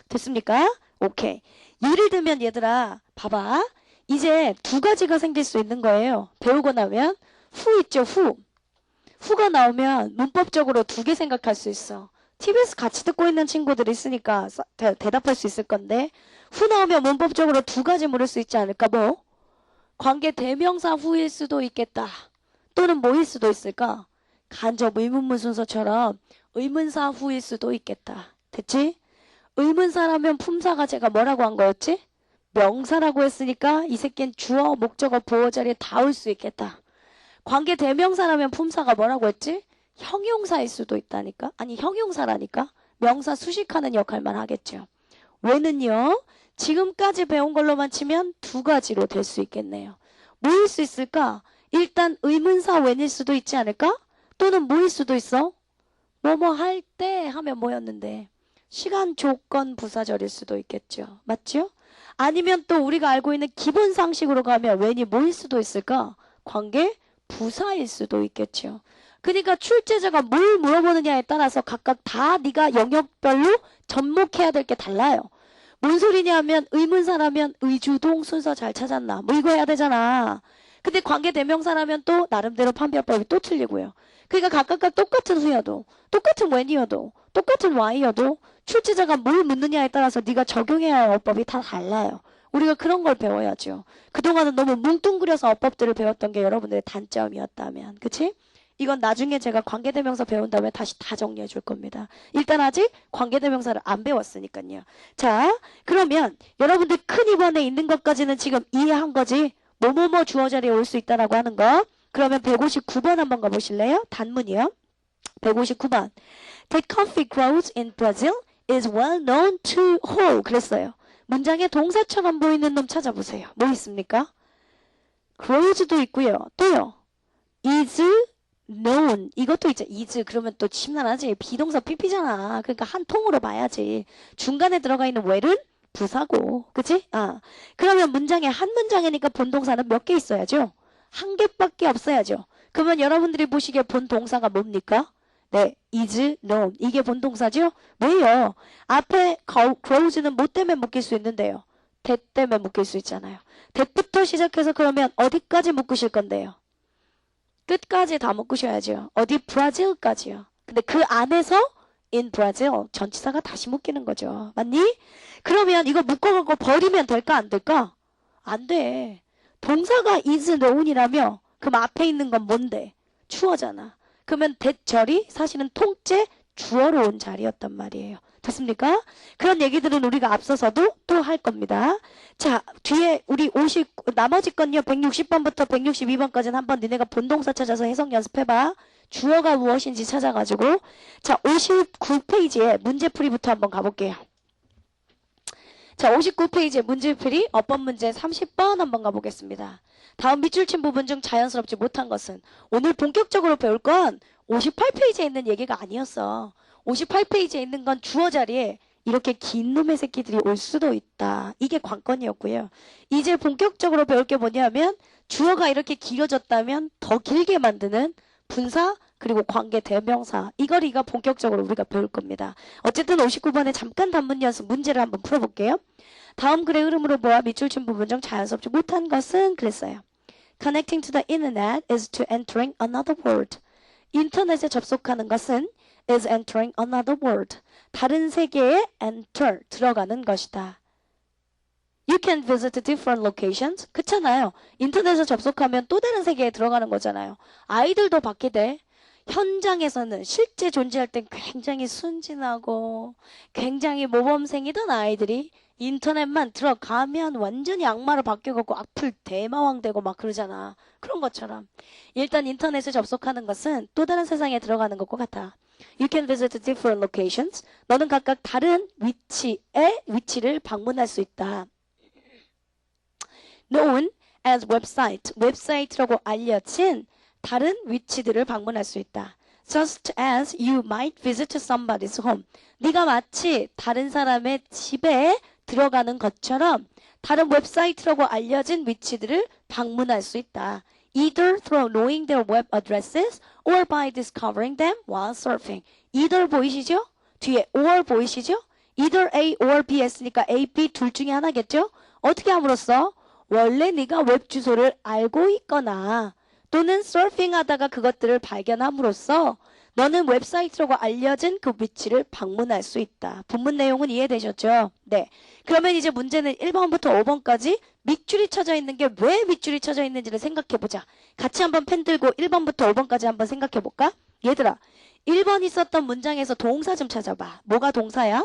됐습니까? 오케이. 예를 들면 얘들아 봐봐. 이제 두 가지가 생길 수 있는 거예요. 배우고 나면 who 있죠. who가 나오면 문법적으로 두 개 생각할 수 있어. TBS 같이 듣고 있는 친구들이 있으니까 대답할 수 있을 건데 who 나오면 문법적으로 두 가지 물을 수 있지 않을까? 뭐? 관계 대명사 who일 수도 있겠다. 또는 뭐일 수도 있을까? 간접 의문문 순서처럼 의문사 who일 수도 있겠다. 됐지? 의문사라면 품사가 제가 뭐라고 한 거였지? 명사라고 했으니까 이 새끼는 주어, 목적어, 보어 자리에 다 올 수 있겠다. 관계 대명사라면 품사가 뭐라고 했지? 형용사일 수도 있다니까? 아니 형용사라니까? 명사 수식하는 역할만 하겠죠. 왜는요? 지금까지 배운 걸로만 치면 두 가지로 될 수 있겠네요. 뭐일 수 있을까? 일단 의문사 when일 수도 있지 않을까? 또는 뭐일 수도 있어? 뭐뭐 할 때 하면 뭐였는데? 시간 조건 부사절일 수도 있겠죠. 맞죠? 아니면 또 우리가 알고 있는 기본 상식으로 가면 when이 뭐일 수도 있을까? 관계 부사일 수도 있겠죠. 그러니까 출제자가 뭘 물어보느냐에 따라서 각각 다 네가 영역별로 접목해야 될 게 달라요. 뭔 소리냐면 의문사라면 의주동 순서 잘 찾았나? 뭐 이거 해야 되잖아. 근데 관계대명사라면 또 나름대로 판별법이 또 틀리고요. 그러니까 각각 똑같은 수여도 똑같은 when이어도 똑같은 why여도 출제자가 뭘 묻느냐에 따라서 네가 적용해야 할 어법이 다 달라요. 우리가 그런 걸 배워야죠. 그동안은 너무 뭉뚱그려서 어법들을 배웠던 게 여러분들의 단점이었다면. 그치? 이건 나중에 제가 관계대명사 배운 다음에 다시 다 정리해 줄 겁니다. 일단 아직 관계대명사를 안 배웠으니까요. 자, 그러면 여러분들 큰 2번에 있는 것까지는 지금 이해한 거지? 뭐뭐뭐 주어 자리에 올 수 있다라고 하는 거. 그러면 159번 한번 가보실래요? 단문이요. 159번. That coffee grows in Brazil is well known to who? 그랬어요. 문장에 동사처럼 보이는 놈 찾아보세요. 뭐 있습니까? grows도 있고요. 또요. is known. 이것도 있죠. is 그러면 또 심란하지. 비동사 pp잖아. 그러니까 한 통으로 봐야지. 중간에 들어가 있는 where은 부사고. 그치? 그러면 문장에 한 문장이니까 본동사는 몇 개 있어야죠? 한 개밖에 없어야죠. 그러면 여러분들이 보시기에 본동사가 뭡니까? 네, is known. 이게 본동사죠? 왜요? 앞에 grows는 뭐 때문에 묶일 수 있는데요? that 때문에 묶일 수 있잖아요. that부터 시작해서 그러면 어디까지 묶으실 건데요? 끝까지 다 묶으셔야죠. 어디? 브라질까지요. 근데 그 안에서 in Brazil 전치사가 다시 묶이는 거죠. 맞니? 그러면 이거 묶어갖고 버리면 될까 안 될까? 안 돼. 동사가 is known이라며 그럼 앞에 있는 건 뭔데? 주어잖아. 그러면 대절이 사실은 통째 주어로 온 자리였단 말이에요. 됐습니까? 그런 얘기들은 우리가 앞서서도 또 할 겁니다. 자, 뒤에 우리 나머지 건요. 160번부터 162번까지는 한번 니네가 본동사 찾아서 해석 연습해봐. 주어가 무엇인지 찾아가지고. 자, 59페이지에 문제풀이부터 한번 가볼게요. 자, 59페이지에 문제풀이 어법 문제 30번 한번 가보겠습니다. 다음 밑줄 친 부분 중 자연스럽지 못한 것은 오늘 본격적으로 배울 건 58페이지에 있는 얘기가 아니었어. 58페이지에 있는 건 주어 자리에 이렇게 긴 놈의 새끼들이 올 수도 있다. 이게 관건이었고요. 이제 본격적으로 배울 게 뭐냐면 주어가 이렇게 길어졌다면 더 길게 만드는 분사 그리고 관계 대명사 이걸 본격적으로 우리가 배울 겁니다. 어쨌든 59번에 잠깐 단문 연습 문제를 한번 풀어볼게요. 다음 글의 흐름으로 보아 밑줄 친 부분 중 자연스럽지 못한 것은 그랬어요. Connecting to the internet is to entering another world. 인터넷에 접속하는 것은 is entering another world. 다른 세계에 enter, 들어가는 것이다. You can visit different locations. 그렇잖아요. 인터넷에 접속하면 또 다른 세계에 들어가는 거잖아요. 아이들도 받게 돼. 현장에서는 실제 존재할 땐 굉장히 순진하고 굉장히 모범생이던 아이들이 인터넷만 들어가면 완전히 악마로 바뀌어갖고 악플 대마왕 되고 막 그러잖아. 그런 것처럼 일단 인터넷에 접속하는 것은 또 다른 세상에 들어가는 것과 같아. You can visit different locations. 너는 각각 다른 위치를 방문할 수 있다. Known as website. 웹사이트라고 알려진 다른 위치들을 방문할 수 있다. Just as you might visit somebody's home. 네가 마치 다른 사람의 집에 들어가는 것처럼 다른 웹사이트라고 알려진 위치들을 방문할 수 있다. Either through knowing their web addresses or by discovering them while surfing. Either 보이시죠? 뒤에 or 보이시죠? Either A or B 했으니까 A, B 둘 중에 하나겠죠? 어떻게 함으로써? 원래 네가 웹 주소를 알고 있거나 또는 서핑하다가 그것들을 발견함으로써 너는 웹사이트라고 알려진 그 위치를 방문할 수 있다. 본문 내용은 이해되셨죠? 네. 그러면 이제 문제는 1번부터 5번까지 밑줄이 쳐져 있는 게 왜 밑줄이 쳐져 있는지를 생각해보자. 같이 한번 펜 들고 1번부터 5번까지 한번 생각해볼까? 얘들아, 1번 있었던 문장에서 동사 좀 찾아봐. 뭐가 동사야?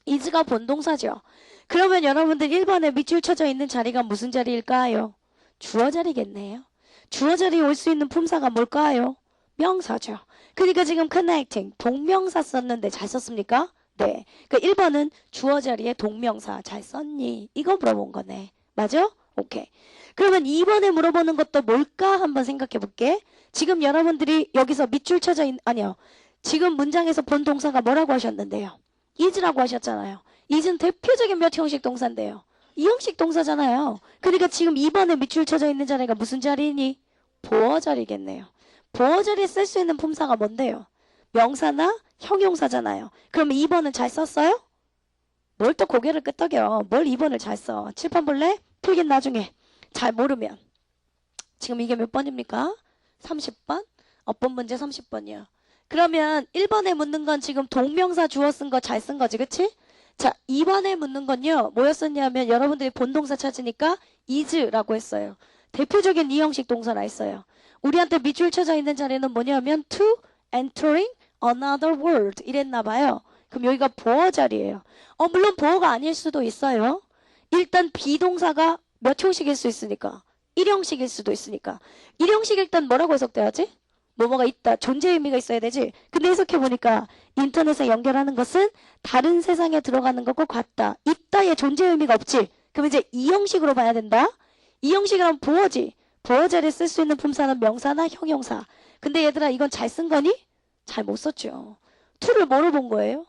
is가 본동사죠. 그러면 여러분들 1번에 밑줄 쳐져 있는 자리가 무슨 자리일까요? 주어 자리겠네요. 주어 자리에 올 수 있는 품사가 뭘까요? 명사죠. 그러니까 지금 connecting, 동명사 썼는데 잘 썼습니까? 네. 그 1번은 주어 자리에 동명사 잘 썼니? 이거 물어본 거네. 맞아? 오케이. 그러면 2번에 물어보는 것도 뭘까 한번 생각해 볼게. 지금 여러분들이 여기서 밑줄 쳐져 아니요. 지금 문장에서 본 동사가 뭐라고 하셨는데요? is라고 하셨잖아요. is는 대표적인 몇 형식 동사인데요. 2형식 동사잖아요. 그러니까 지금 2번에 밑줄 쳐져 있는 자리가 무슨 자리니? 보어 자리겠네요. 보어 자리에 쓸 수 있는 품사가 뭔데요? 명사나 형용사잖아요. 그러면 2번은 잘 썼어요? 뭘 또 고개를 끄덕여. 뭘 2번을 잘 써. 칠판 볼래? 필긴 나중에. 잘 모르면. 지금 이게 몇 번입니까? 30번? 어법 문제 30번이야. 그러면 1번에 묻는 건 지금 동명사 주어 쓴 거 잘 쓴 거지, 그치? 자, 2번에 묻는 건요, 뭐였었냐면 여러분들이 본동사 찾으니까 is라고 했어요. 대표적인 2형식 동사라 했어요. 우리한테 밑줄 쳐져 있는 자리는 뭐냐면 to entering another world 이랬나 봐요. 그럼 여기가 보어 자리예요. 물론 보어가 아닐 수도 있어요. 일단 비동사가 몇 형식일 수 있으니까 1형식일 수도 있으니까 1형식 일단 뭐라고 해석돼야지? 뭐뭐가 있다. 존재 의미가 있어야 되지. 근데 해석해보니까 인터넷에 연결하는 것은 다른 세상에 들어가는 것과 같다. 있다의 존재 의미가 없지. 그럼 이제 2형식으로 봐야 된다. 2형식이라면 보어지. 보어 자리에 쓸 수 있는 품사는 명사나 형용사. 근데 얘들아 이건 잘 쓴 거니? 잘 못 썼죠. to를 뭐로 본 거예요?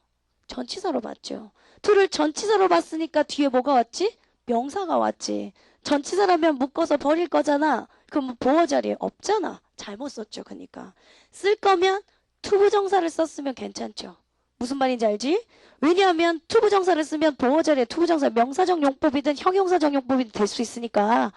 전치사로 봤죠. to를 전치사로 봤으니까 뒤에 뭐가 왔지? 명사가 왔지. 전치사라면 묶어서 버릴 거잖아. 그럼 보어 자리에 없잖아. 잘못 썼죠. 그러니까 쓸 거면 투부정사를 썼으면 괜찮죠. 무슨 말인지 알지? 왜냐하면 투부정사를 쓰면 보어 자리에 투부정사 명사적 용법이든 형용사적 용법이든 될 수 있으니까.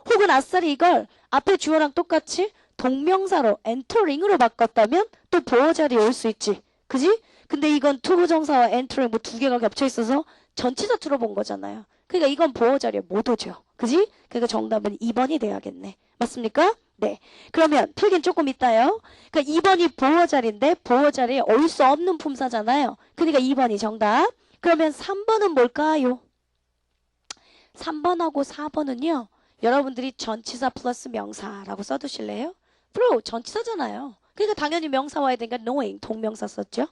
혹은 아싸리 이걸 앞에 주어랑 똑같이 동명사로 entering으로 바꿨다면 또 보어 자리에 올 수 있지. 그지? 근데 이건 투부정사와 entering 뭐 두 개가 겹쳐 있어서 전치사 투로 본 거잖아요. 그러니까 이건 보어 자리에 못 오죠. 그지? 그러니까 정답은 2번이 돼야겠네. 맞습니까? 네. 그러면 필긴 조금 있다요. 그러니까 2번이 보어 자리인데 보어 자리에 올 수 없는 품사잖아요. 그러니까 2번이 정답. 그러면 3번은 뭘까요? 3번하고 4번은요. 여러분들이 전치사 플러스 명사라고 써두실래요? 프로 전치사잖아요. 그러니까 당연히 명사 와야 되니까 knowing 동명사 썼죠.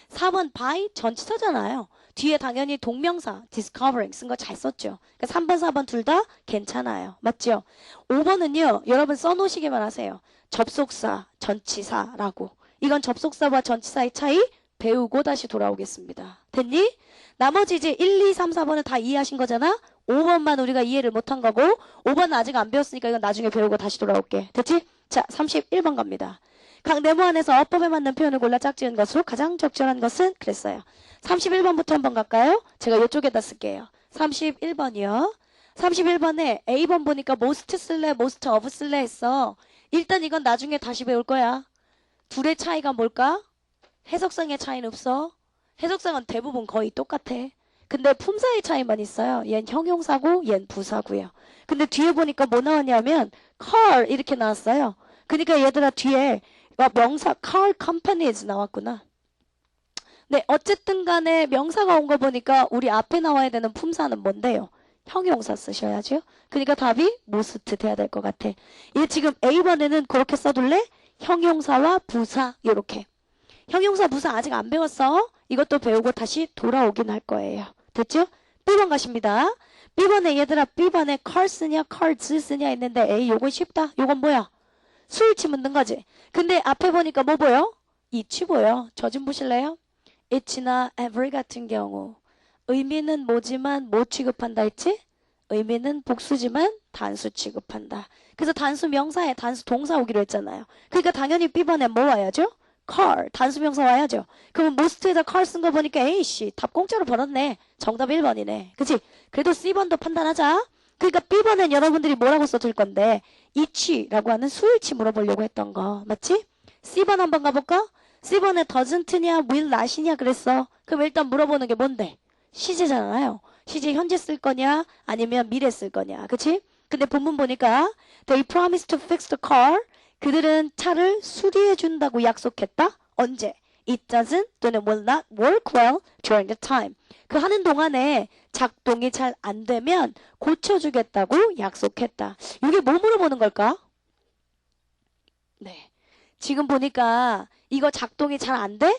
4번 by 전치사잖아요. 뒤에 당연히 동명사 discovering 쓴 거 잘 썼죠. 그러니까 3번 4번 둘 다 괜찮아요. 맞죠? 5번은요. 여러분 써놓으시기만 하세요. 접속사 전치사라고. 이건 접속사와 전치사의 차이 배우고 다시 돌아오겠습니다. 됐니? 나머지 이제 1, 2, 3, 4번은 다 이해하신 거잖아? 5번만 우리가 이해를 못한 거고 5번은 아직 안 배웠으니까 이건 나중에 배우고 다시 돌아올게. 됐지? 자, 31번 갑니다. 각 네모 안에서 어법에 맞는 표현을 골라 짝지은 것으로 가장 적절한 것은 그랬어요. 31번부터 한번 갈까요? 제가 이쪽에다 쓸게요. 31번이요. 31번에 A번 보니까 most 쓸래, most of 쓸래 했어. 일단 이건 나중에 다시 배울 거야. 둘의 차이가 뭘까? 해석상의 차이는 없어. 해석상은 대부분 거의 똑같아. 근데 품사의 차이만 있어요. 얜 형용사고 얜 부사고요. 근데 뒤에 보니까 뭐 나왔냐면 car 이렇게 나왔어요. 그러니까 얘들아 뒤에 명사 car companies 나왔구나. 네, 어쨌든 간에 명사가 온 거 보니까 우리 앞에 나와야 되는 품사는 뭔데요? 형용사 쓰셔야죠. 그러니까 답이 most 돼야 될 것 같아. 얘 지금 A번에는 그렇게 써둘래? 형용사와 부사 이렇게. 형용사 부사 아직 안 배웠어? 이것도 배우고 다시 돌아오긴 할 거예요. 됐죠? B번 가십니다. B번에 얘들아 B번에 car 쓰냐 cards 쓰냐 했는데 에이 요건 쉽다. 요건 뭐야? 수일치 묻는 거지. 근데 앞에 보니까 뭐 보여? 이치 보여. 저 좀 보실래요? it나 every 같은 경우 의미는 뭐지만 뭐 취급한다 했지? 의미는 복수지만 단수 취급한다. 그래서 단수 명사에 단수 동사 오기로 했잖아요. 그러니까 당연히 B번에 뭐 와야죠? car 단수 명사 와야죠. 그러면 most에다 car 쓴 거 보니까 에이씨 답 공짜로 벌었네. 정답 1번이네. 그치? 그래도 C번도 판단하자. 그러니까 B번엔 여러분들이 뭐라고 써줄 건데 each라고 하는 수일치 물어보려고 했던 거 맞지? C번 한번 가볼까? C번에 doesn't냐 will not이냐 그랬어. 그럼 일단 물어보는 게 뭔데? 시제잖아요. 시제 현재 쓸 거냐 아니면 미래 쓸 거냐 그치? 근데 본문 보니까 they promised to fix the car 그들은 차를 수리해 준다고 약속했다. 언제? It doesn't 또는 will not work well during the time. 그 하는 동안에 작동이 잘 안 되면 고쳐주겠다고 약속했다. 이게 뭐 물어보는 걸까? 네. 지금 보니까 이거 작동이 잘 안 돼?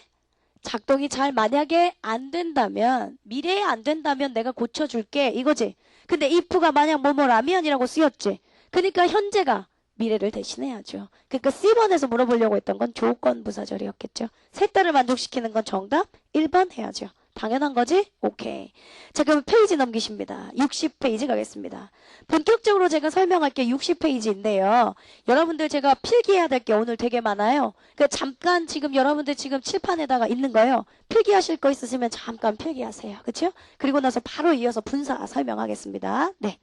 작동이 잘 만약에 안 된다면 미래에 안 된다면 내가 고쳐줄게 이거지. 근데 if가 만약 뭐뭐라면이라고 쓰였지. 그러니까 현재가 미래를 대신해야죠. 그러니까 C번에서 물어보려고 했던 건 조건 부사절이었겠죠. 셋다를 만족시키는 건 정답 1번 해야죠. 당연한 거지? 오케이. 자, 그럼 페이지 넘기십니다. 60페이지 가겠습니다. 본격적으로 제가 설명할 게 60페이지인데요. 여러분들 제가 필기해야 될 게 오늘 되게 많아요. 그러니까 잠깐 지금 여러분들 지금 칠판에다가 있는 거예요. 필기하실 거 있으시면 잠깐 필기하세요. 그렇죠? 그리고 나서 바로 이어서 분사 설명하겠습니다. 네.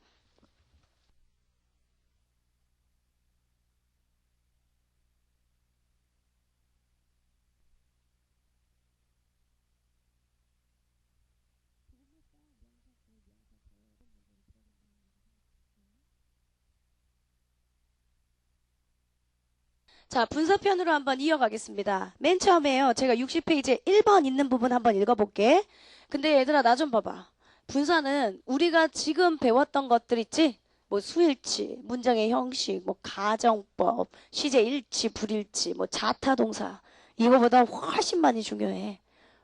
자, 분사편으로 한번 이어가겠습니다. 맨 처음에요. 제가 60페이지에 1번 있는 부분 한번 읽어볼게. 근데 얘들아, 나 좀 봐봐. 분사는 우리가 지금 배웠던 것들 있지? 뭐 수일치, 문장의 형식, 뭐 가정법, 시제 일치, 불일치, 뭐 자타동사. 이거보다 훨씬 많이 중요해.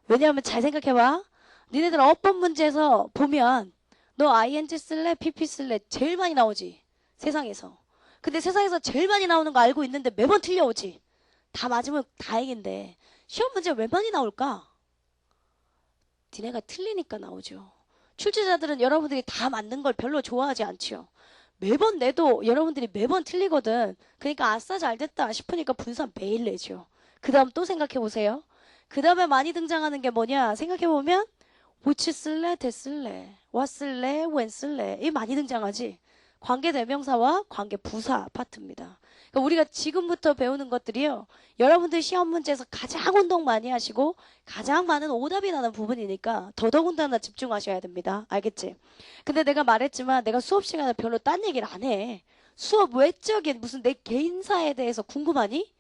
왜냐하면 잘 생각해봐. 니네들 어법 문제에서 보면 너 ing 쓸래? pp 쓸래? 제일 많이 나오지. 세상에서. 근데 세상에서 제일 많이 나오는 거 알고 있는데 매번 틀려오지. 다 맞으면 다행인데 시험 문제 왜 많이 나올까? 니네가 틀리니까 나오죠. 출제자들은 여러분들이 다 맞는 걸 별로 좋아하지 않죠. 매번 내도 여러분들이 매번 틀리거든. 그러니까 아싸 잘됐다 싶으니까 분산 매일 내죠. 그 다음 또 생각해보세요. 그 다음에 많이 등장하는 게 뭐냐 생각해보면 which 쓸래, that 쓸래, what 쓸래, when 쓸래 이 많이 등장하지. 관계대명사와 관계부사 파트입니다. 그러니까 우리가 지금부터 배우는 것들이요. 여러분들 시험 문제에서 가장 운동 많이 하시고 가장 많은 오답이 나는 부분이니까 더더군다나 집중하셔야 됩니다. 알겠지? 근데 내가 말했지만 내가 수업 시간에 별로 딴 얘기를 안 해. 수업 외적인 무슨 내 개인사에 대해서 궁금하니?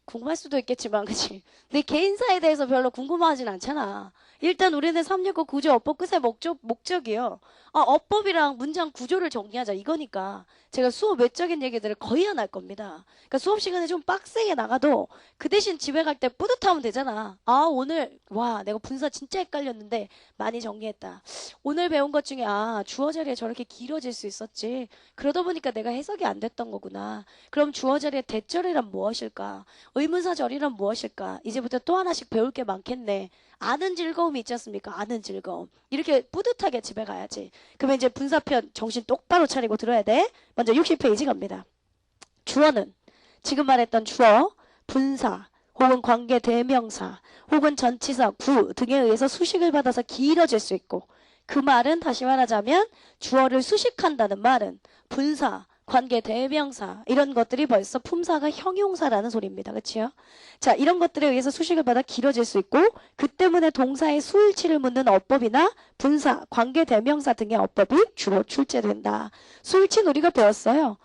궁금할 수도 있겠지만 그치? 내 개인사에 대해서 별로 궁금하진 않잖아. 일단 우리는 369 구조 어법 끝의 목적이요. 어법이랑 문장 구조를 정리하자 이거니까 제가 수업 외적인 얘기들을 거의 안 할 겁니다. 그러니까 수업 시간에 좀 빡세게 나가도 그 대신 집에 갈 때 뿌듯하면 되잖아. 아 오늘 와 내가 분사 진짜 헷갈렸는데 많이 정리했다. 오늘 배운 것 중에 주어 자리에 저렇게 길어질 수 있었지. 그러다 보니까 내가 해석이 안 됐던 거구나. 그럼 주어 자리에 대절이란 무엇일까? 의문사절이란 무엇일까? 이제부터 또 하나씩 배울 게 많겠네. 아는 즐거움이 있지 않습니까? 아는 즐거움. 이렇게 뿌듯하게 집에 가야지. 그러면 이제 분사편 정신 똑바로 차리고 들어야 돼. 먼저 60페이지 갑니다. 주어는 지금 말했던 주어, 분사, 혹은 관계 대명사, 혹은 전치사, 구 등에 의해서 수식을 받아서 길어질 수 있고 그 말은 다시 말하자면 주어를 수식한다는 말은 분사, 관계 대명사 이런 것들이 벌써 품사가 형용사라는 소리입니다. 그렇죠? 자, 이런 것들에 의해서 수식을 받아 길어질 수 있고 그 때문에 동사의 수일치를 묻는 어법이나 분사, 관계 대명사 등의 어법이 주로 출제된다. 수일치는 우리가 배웠어요.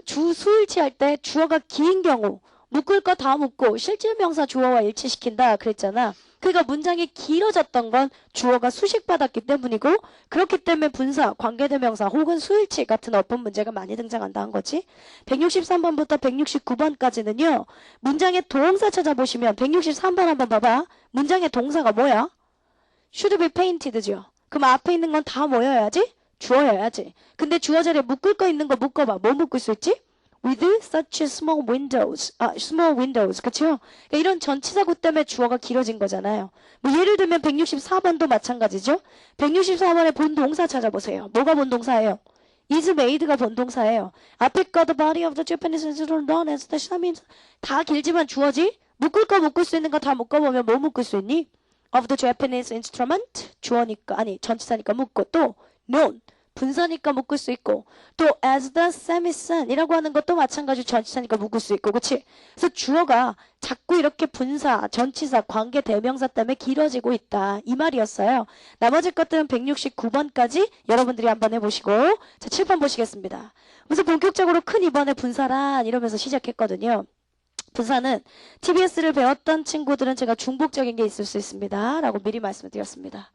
주 수일치 할 때 주어가 긴 경우 묶을 거 다 묶고 실질명사 주어와 일치시킨다 그랬잖아. 그러니까 문장이 길어졌던 건 주어가 수식받았기 때문이고 그렇기 때문에 분사, 관계대명사 혹은 수일치 같은 어법 문제가 많이 등장한다는 거지. 163번부터 169번까지는요. 문장의 동사 찾아보시면 163번 한번 봐봐. 문장의 동사가 뭐야? should be painted죠. 그럼 앞에 있는 건 다 뭐여야지? 주어여야지. 근데 주어 자리에 묶을 거 있는 거 묶어봐. 뭐 묶을 수 있지? with such small windows, small windows, 그쵸? 그러니까 이런 전치사구 때문에 주어가 길어진 거잖아요. 뭐 예를 들면 164번도 마찬가지죠. 164번의 본동사 찾아보세요. 뭐가 본동사예요? is made가 본동사예요. 앞에 거 the body of the Japanese instrument known as the shaman 다 길지만 주어지? 묶을 거 묶을 수 있는 거 다 묶어보면 뭐 묶을 수 있니? of the Japanese instrument 주어니까 아니 전치사니까 묶고 또 known 분사니까 묶을 수 있고 또 as the samison 이라고 하는 것도 마찬가지로 전치사니까 묶을 수 있고 그치? 그래서 주어가 자꾸 이렇게 분사, 전치사, 관계, 대명사 때문에 길어지고 있다 이 말이었어요. 나머지 것들은 169번까지 여러분들이 한번 해보시고 자 7번 보시겠습니다. 그래서 본격적으로 큰 2번의 분사란 이러면서 시작했거든요. 분사는 TBS를 배웠던 친구들은 제가 중복적인 게 있을 수 있습니다 라고 미리 말씀을 드렸습니다.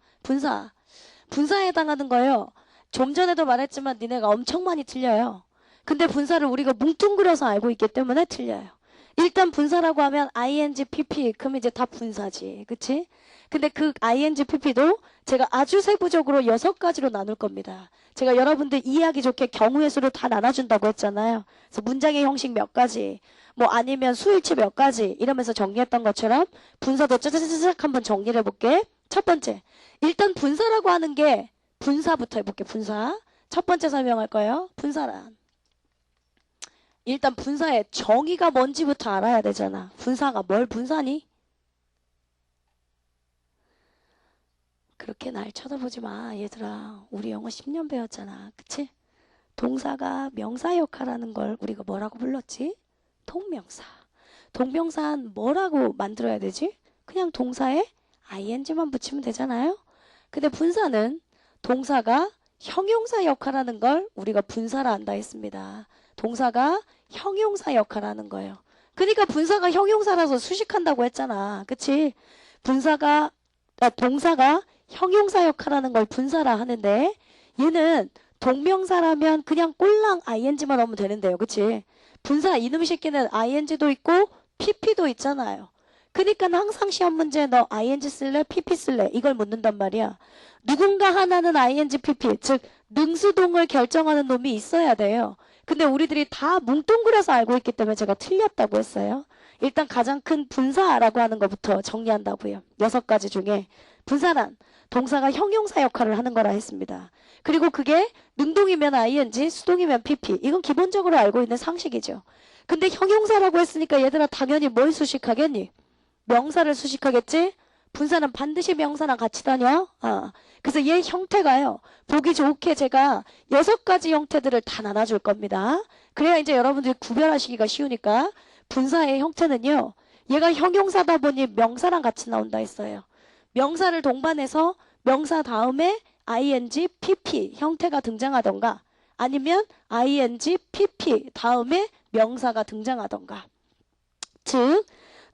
분사에 해당하는 거예요. 좀 전에도 말했지만 니네가 엄청 많이 틀려요. 근데 분사를 우리가 뭉뚱그려서 알고 있기 때문에 틀려요. 일단 분사라고 하면 ing, pp 그럼 이제 다 분사지. 그치? 근데 그 ing, pp도 제가 아주 세부적으로 6가지로 나눌 겁니다. 제가 여러분들 이해하기 좋게 경우의 수를 다 나눠준다고 했잖아요. 그래서 문장의 형식 몇 가지, 뭐 아니면 수일치 몇 가지 이러면서 정리했던 것처럼 분사도 짜자자자작 한번 정리를 해볼게. 첫 번째, 일단 분사라고 하는 게 분사부터 해볼게. 분사. 첫 번째 설명할 거예요. 분사란. 일단 분사의 정의가 뭔지부터 알아야 되잖아. 분사가 뭘 분사니? 그렇게 날 쳐다보지 마, 얘들아. 우리 영어 10년 배웠잖아. 그치? 동사가 명사 역할하는 걸 우리가 뭐라고 불렀지? 동명사. 동명사는 뭐라고 만들어야 되지? 그냥 동사에 ing만 붙이면 되잖아요. 근데 분사는 동사가 형용사 역할하는 걸 우리가 분사라 한다 했습니다. 동사가 형용사 역할하는 거예요. 그러니까 분사가 형용사라서 수식한다고 했잖아. 그치? 동사가 형용사 역할하는 걸 분사라 하는데 얘는 동명사라면 그냥 꼴랑 ing만 넣으면 되는데요. 그치? 분사 이놈 새끼는 ing도 있고 pp도 있잖아요. 그러니까 항상 시험 문제 너 ing 쓸래? pp 쓸래? 이걸 묻는단 말이야. 누군가 하나는 ing, pp, 즉 능수동을 결정하는 놈이 있어야 돼요. 근데 우리들이 다 뭉뚱그려서 알고 있기 때문에 제가 틀렸다고 했어요. 일단 가장 큰 분사라고 하는 것부터 정리한다고요. 6가지 중에 분사란 동사가 형용사 역할을 하는 거라 했습니다. 그리고 그게 능동이면 ing, 수동이면 pp. 이건 기본적으로 알고 있는 상식이죠. 근데 형용사라고 했으니까 얘들아 당연히 뭘 수식하겠니? 명사를 수식하겠지? 분사는 반드시 명사랑 같이 다녀. 그래서 얘 형태가요. 보기 좋게 제가 6가지 형태들을 다 나눠줄 겁니다. 그래야 이제 여러분들이 구별하시기가 쉬우니까 분사의 형태는요. 얘가 형용사다 보니 명사랑 같이 나온다 했어요. 명사를 동반해서 명사 다음에 ing, pp 형태가 등장하던가 아니면 ing, pp 다음에 명사가 등장하던가. 즉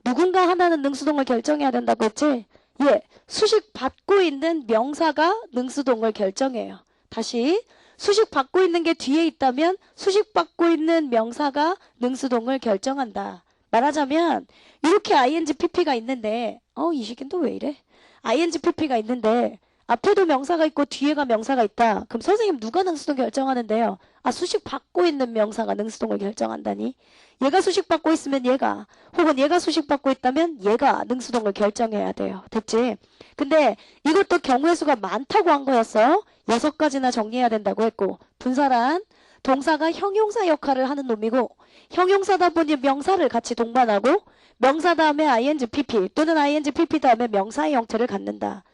누군가 하나는 능수동을 결정해야 된다고 했지? 예, 수식 받고 있는 명사가 능수동을 결정해요. 다시 수식 받고 있는 게 뒤에 있다면 수식 받고 있는 명사가 능수동을 결정한다. 말하자면 이렇게 ing, pp가 있는데 이 새끼는 또 왜 이래? ing, pp가 있는데 앞에도 명사가 있고 뒤에가 명사가 있다. 그럼 선생님 누가 능수동 결정하는데요? 수식 받고 있는 명사가 능수동을 결정한다니? 얘가 수식 받고 있으면 얘가, 혹은 얘가 수식 받고 있다면 얘가 능수동을 결정해야 돼요. 됐지? 근데 이것도 경우의 수가 많다고 한 거였어요. 6가지나 정리해야 된다고 했고, 분사란 동사가 형용사 역할을 하는 놈이고, 형용사다 보니 명사를 같이 동반하고, 명사 다음에 ing, pp 또는 ing, pp 다음에 명사의 형태를 갖는다.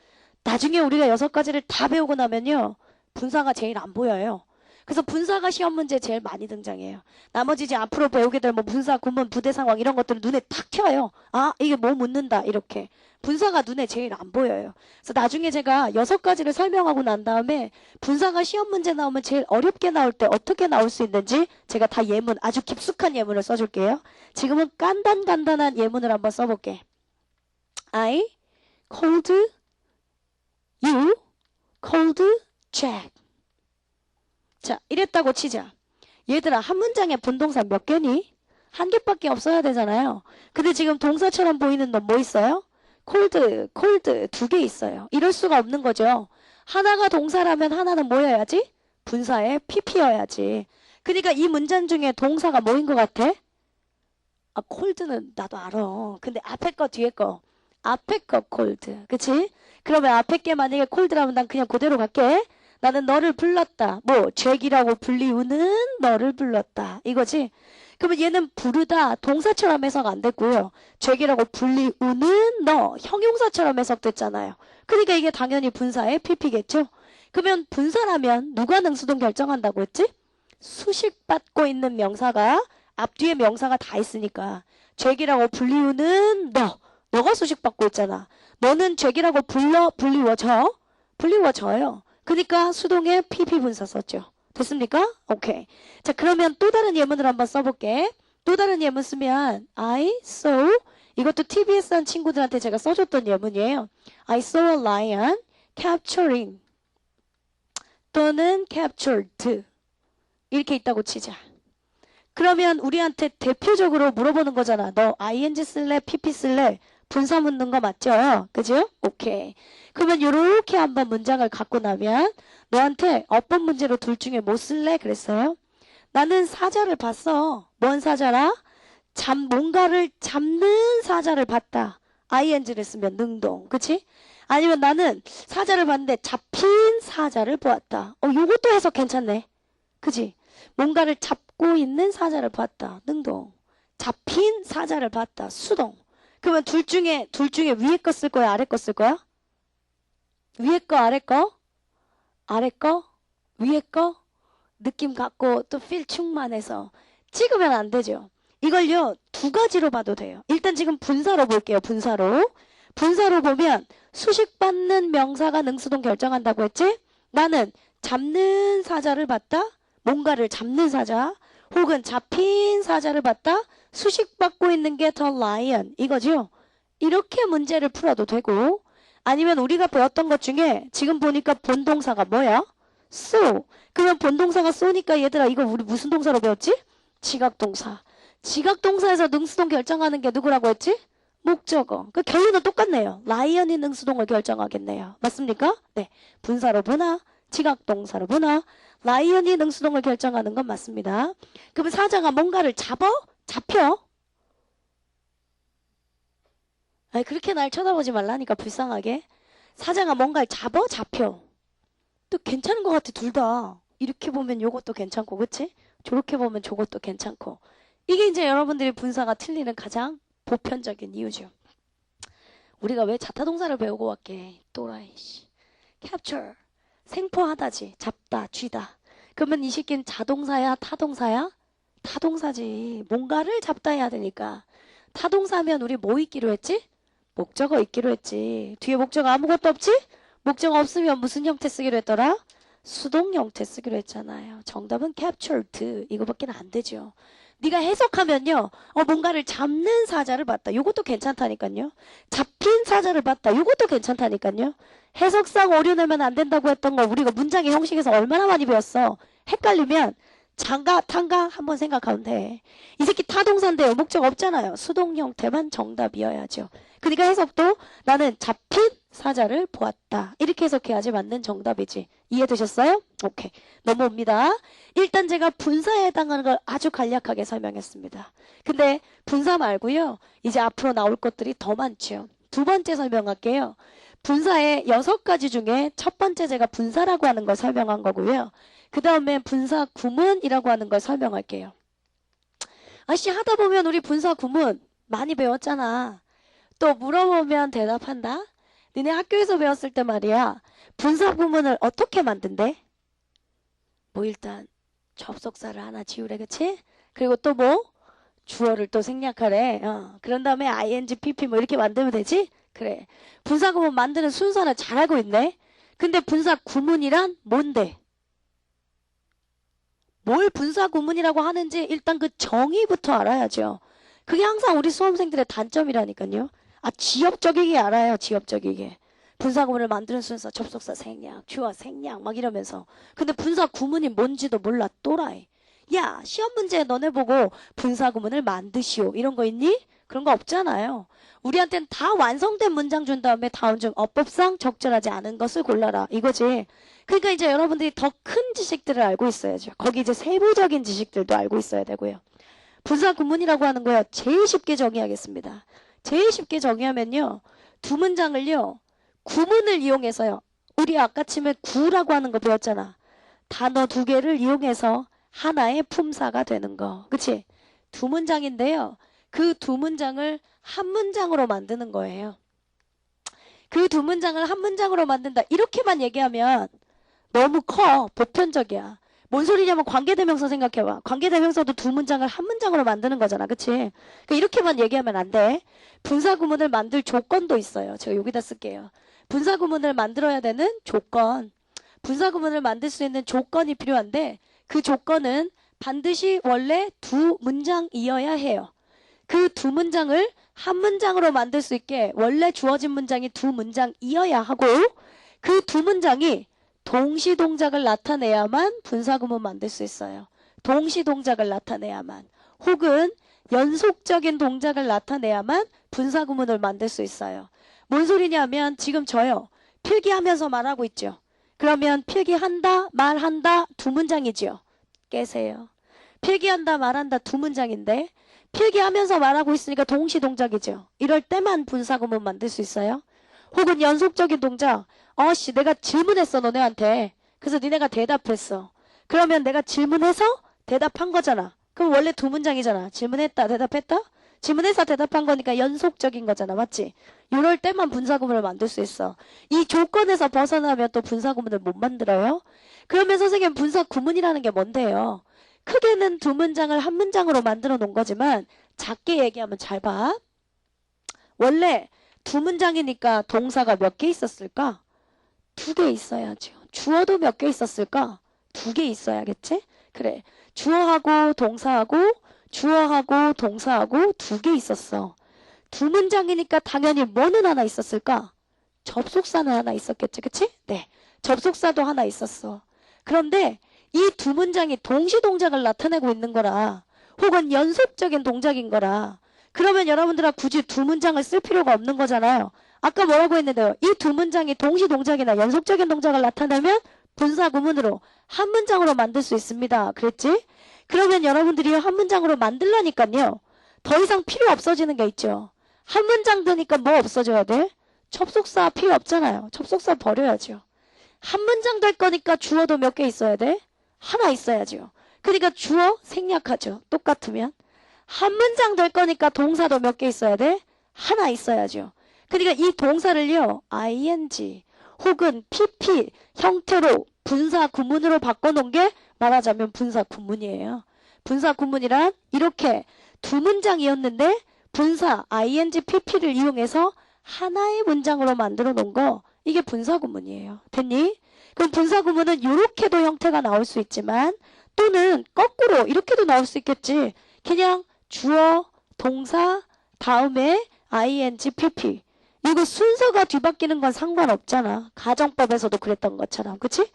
나중에 우리가 6가지를 다 배우고 나면요. 분사가 제일 안 보여요. 그래서 분사가 시험 문제에 제일 많이 등장해요. 나머지 이제 앞으로 배우게 될 뭐 분사, 구문, 부대 상황 이런 것들은 눈에 탁 튀어요. 이게 뭐 묻는다 이렇게. 분사가 눈에 제일 안 보여요. 그래서 나중에 제가 6가지를 설명하고 난 다음에 분사가 시험 문제 나오면 제일 어렵게 나올 때 어떻게 나올 수 있는지 제가 다 예문, 아주 깊숙한 예문을 써줄게요. 지금은 간단한 예문을 한번 써볼게. I called you, called Jack. 자, 이랬다고 치자. 얘들아, 한 문장에 분동사 몇 개니? 한 개밖에 없어야 되잖아요. 근데 지금 동사처럼 보이는 건 뭐 있어요? cold 2개 있어요. 이럴 수가 없는 거죠. 하나가 동사라면 하나는 뭐여야지? 분사에 pp여야지. 그러니까 이 문장 중에 동사가 뭐인 것 같아? cold는 나도 알아. 근데 앞에 거 뒤에 거. 앞에 거 cold. 그치? 그러면 앞에 게 만약에 cold라면 난 그냥 그대로 갈게. 나는 너를 불렀다. 잭이라고 불리우는 너를 불렀다. 이거지? 그러면 얘는 부르다 동사처럼 해석 안 됐고요. 잭이라고 불리우는 너 형용사처럼 해석됐잖아요. 그러니까 이게 당연히 분사의 pp겠죠? 그러면 분사라면 누가 능수동 결정한다고 했지? 수식받고 있는 명사가 앞뒤에 명사가 다 있으니까 잭이라고 불리우는 너가 수식받고 있잖아. 너는 잭이라고 불리워져요. 그러니까 수동에 pp 분사 썼죠. 됐습니까? 오케이. 자, 그러면 또 다른 예문을 한번 써볼게. 또 다른 예문 쓰면 I saw, 이것도 TBS 한 친구들한테 제가 써줬던 예문이에요. I saw a lion capturing 또는 captured 이렇게 있다고 치자. 그러면 우리한테 대표적으로 물어보는 거잖아. 너 ing 쓸래? pp 쓸래? 분사 묻는 거 맞죠? 그죠? 오케이. 그러면 요렇게 한번 문장을 갖고 나면 너한테 어법 문제로 둘 중에 뭐 쓸래? 그랬어요. 나는 사자를 봤어. 뭔 사자라? 뭔가를 잡는 사자를 봤다. ing를 쓰면 능동. 그치? 아니면 나는 사자를 봤는데 잡힌 사자를 보았다. 요것도 해석 괜찮네. 그치? 뭔가를 잡고 있는 사자를 봤다. 능동. 잡힌 사자를 봤다. 수동. 그러면 둘 중에 위에 거 쓸 거야? 아래 거 쓸 거야? 위에 거, 아래 거? 아래 거? 위에 거? 느낌 갖고 또 필 충만해서 찍으면 안 되죠. 이걸요, 두 가지로 봐도 돼요. 일단 지금 분사로 볼게요. 분사로. 분사로 보면 수식받는 명사가 능수동 결정한다고 했지? 나는 잡는 사자를 봤다. 뭔가를 잡는 사자. 혹은 잡힌 사자를 봤다. 수식받고 있는 게 the lion. 이거죠. 이렇게 문제를 풀어도 되고, 아니면 우리가 배웠던 것 중에 지금 보니까 본동사가 뭐야? 쏘. 그러면 본동사가 쏘니까 얘들아 이거 우리 무슨 동사로 배웠지? 지각동사. 지각동사에서 능수동 결정하는 게 누구라고 했지? 목적어. 그 결론은 똑같네요. 라이언이 능수동을 결정하겠네요. 맞습니까? 네. 분사로 보나 지각동사로 보나 라이언이 능수동을 결정하는 건 맞습니다. 그러면 사자가 뭔가를 잡혀? 아니 그렇게 날 쳐다보지 말라니까 불쌍하게. 사자가 뭔가를 잡혀. 또 괜찮은 것 같아 둘 다. 이렇게 보면 요것도 괜찮고 그치? 저렇게 보면 저것도 괜찮고. 이게 이제 여러분들이 분사가 틀리는 가장 보편적인 이유죠. 우리가 왜 자타동사를 배우고 왔게? 또라이 씨. capture. 생포하다지. 잡다, 쥐다. 그러면 이 새끼는 자동사야? 타동사야? 타동사지. 뭔가를 잡다 해야 되니까. 타동사면 우리 뭐 있기로 했지? 목적어 있기로 했지. 뒤에 목적어 아무것도 없지? 목적어 없으면 무슨 형태 쓰기로 했더라? 수동 형태 쓰기로 했잖아요. 정답은 captured. 이거밖에 안 되죠. 네가 해석하면요. 뭔가를 잡는 사자를 봤다. 요것도 괜찮다니까요. 잡힌 사자를 봤다. 요것도 괜찮다니까요. 해석상 오류 내면 안 된다고 했던 거 우리가 문장의 형식에서 얼마나 많이 배웠어. 헷갈리면 장가 탄가 한번 생각하면 돼. 이 새끼 타동사인데요. 목적 없잖아요. 수동 형태만 정답이어야죠. 그러니까 해석도 나는 잡힌 사자를 보았다. 이렇게 해석해야지 맞는 정답이지. 이해되셨어요? 오케이. 넘어옵니다. 일단 제가 분사에 해당하는 걸 아주 간략하게 설명했습니다. 근데 분사 말고요. 이제 앞으로 나올 것들이 더 많죠. 두 번째 설명할게요. 분사의 6가지 중에 첫 번째 제가 분사라고 하는 걸 설명한 거고요. 그 다음에 분사 구문이라고 하는 걸 설명할게요. 아씨 하다 보면 우리 분사 구문 많이 배웠잖아. 또 물어보면 대답한다. 니네 학교에서 배웠을 때 말이야. 분사 구문을 어떻게 만든대? 뭐 일단 접속사를 하나 지우래 그치? 그리고 또 뭐? 주어를 또 생략하래. 그런 다음에 ing, pp 뭐 이렇게 만들면 되지? 그래. 분사 구문 만드는 순서는 잘 알고 있네. 근데 분사 구문이란 뭔데? 뭘 분사 구문이라고 하는지 일단 그 정의부터 알아야죠. 그게 항상 우리 수험생들의 단점이라니까요. 지엽적이게 알아요. 지엽적이게. 분사 구문을 만드는 순서, 접속사 생략, 주어 생략 막 이러면서. 근데 분사 구문이 뭔지도 몰라. 또라이. 야 시험 문제에 너네 보고 분사 구문을 만드시오 이런 거 있니? 그런 거 없잖아요. 우리한테는 다 완성된 문장 준 다음에 다음 중 어법상 적절하지 않은 것을 골라라 이거지. 그러니까 이제 여러분들이 더 큰 지식들을 알고 있어야죠. 거기 이제 세부적인 지식들도 알고 있어야 되고요. 분사 구문이라고 하는 거요. 제일 쉽게 정의하겠습니다. 제일 쉽게 정의하면요. 두 문장을요. 구문을 이용해서요. 우리 아까 치면 구라고 하는 거 배웠잖아. 단어 두 개를 이용해서 하나의 품사가 되는 거. 그치? 두 문장인데요. 그 두 문장을 한 문장으로 만드는 거예요. 그 두 문장을 한 문장으로 만든다. 이렇게만 얘기하면 너무 커. 보편적이야. 뭔 소리냐면 관계대명사 생각해봐. 관계대명사도 두 문장을 한 문장으로 만드는 거잖아. 그치? 그러니까 이렇게만 얘기하면 안 돼. 분사구문을 만들 조건도 있어요. 제가 여기다 쓸게요. 분사구문을 만들어야 되는 조건. 분사구문을 만들 수 있는 조건이 필요한데 그 조건은 반드시 원래 두 문장이어야 해요. 그 두 문장을 한 문장으로 만들 수 있게 원래 주어진 문장이 두 문장이어야 하고 그 두 문장이 동시동작을 나타내야만 분사구문 만들 수 있어요. 동시동작을 나타내야만. 혹은 연속적인 동작을 나타내야만 분사구문을 만들 수 있어요. 뭔 소리냐면 지금 저요. 필기하면서 말하고 있죠. 그러면 필기한다, 말한다 두 문장이죠. 깨세요. 필기한다, 말한다 두 문장인데 필기하면서 말하고 있으니까 동시동작이죠. 이럴 때만 분사구문 만들 수 있어요. 혹은 연속적인 동작. 어씨 내가 질문했어 너네한테. 그래서 니네가 대답했어. 그러면 내가 질문해서 대답한 거잖아. 그럼 원래 두 문장이잖아. 질문했다, 대답했다? 질문해서 대답한 거니까 연속적인 거잖아. 맞지? 이럴 때만 분사구문을 만들 수 있어. 이 조건에서 벗어나면 또 분사구문을 못 만들어요. 그러면 선생님 분사구문이라는 게 뭔데요? 크게는 두 문장을 한 문장으로 만들어 놓은 거지만 작게 얘기하면 잘 봐. 원래 두 문장이니까 동사가 몇 개 있었을까? 두 개 있어야죠. 주어도 몇 개 있었을까? 두 개 있어야겠지? 그래. 주어하고 동사하고 주어하고 동사하고 두 개 있었어. 두 문장이니까 당연히 뭐는 하나 있었을까? 접속사는 하나 있었겠지. 그치? 네. 접속사도 하나 있었어. 그런데 이 두 문장이 동시 동작을 나타내고 있는 거라 혹은 연속적인 동작인 거라 그러면 여러분들아 굳이 두 문장을 쓸 필요가 없는 거잖아요. 아까 뭐라고 했는데요. 이 두 문장이 동시 동작이나 연속적인 동작을 나타내면 분사구문으로 한 문장으로 만들 수 있습니다. 그랬지? 그러면 여러분들이 한 문장으로 만들라니까요. 더 이상 필요 없어지는 게 있죠. 한 문장 되니까 뭐 없어져야 돼? 접속사 필요 없잖아요. 접속사 버려야죠. 한 문장 될 거니까 주어도 몇 개 있어야 돼? 하나 있어야죠. 그러니까 주어 생략하죠. 똑같으면. 한 문장 될 거니까 동사도 몇 개 있어야 돼? 하나 있어야죠. 그러니까 이 동사를요. ing 혹은 pp 형태로 분사 구문으로 바꿔놓은 게 말하자면 분사 구문이에요. 분사 구문이란 이렇게 두 문장이었는데 분사 ing pp를 이용해서 하나의 문장으로 만들어 놓은 거 이게 분사 구문이에요. 됐니? 그럼 분사 구문은 이렇게도 형태가 나올 수 있지만 또는 거꾸로 이렇게도 나올 수 있겠지. 그냥 주어, 동사, 다음에 ing, pp. 이거 순서가 뒤바뀌는 건 상관없잖아. 가정법에서도 그랬던 것처럼. 그치?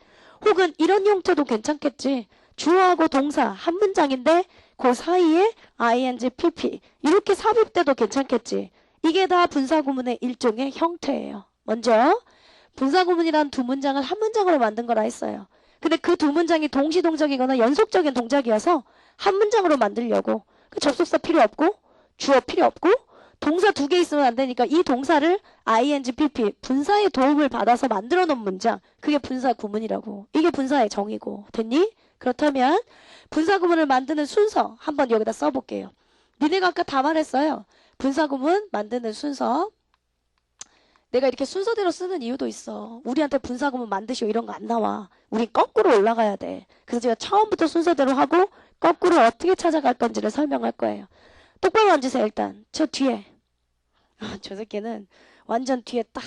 혹은 이런 형태도 괜찮겠지. 주어하고 동사 한 문장인데 그 사이에 ing, pp. 이렇게 삽입돼도 괜찮겠지. 이게 다 분사구문의 일종의 형태예요. 먼저 분사구문이란 두 문장을 한 문장으로 만든 거라 했어요. 근데 그 두 문장이 동시동작이거나 연속적인 동작이어서 한 문장으로 만들려고 그 접속사 필요 없고 주어 필요 없고 동사 두 개 있으면 안 되니까 이 동사를 ing, pp 분사의 도움을 받아서 만들어 놓은 문장 그게 분사구문이라고. 이게 분사의 정의고. 됐니? 그렇다면 분사구문을 만드는 순서 한번 여기다 써볼게요. 니네가 아까 다 말했어요. 분사구문 만드는 순서. 내가 이렇게 순서대로 쓰는 이유도 있어. 우리한테 분사구문 만드시오 이런 거 안 나와. 우린 거꾸로 올라가야 돼. 그래서 제가 처음부터 순서대로 하고 거꾸로 어떻게 찾아갈 건지를 설명할 거예요. 똑바로 앉으세요 일단. 저 뒤에. 저 새끼는 완전 뒤에 딱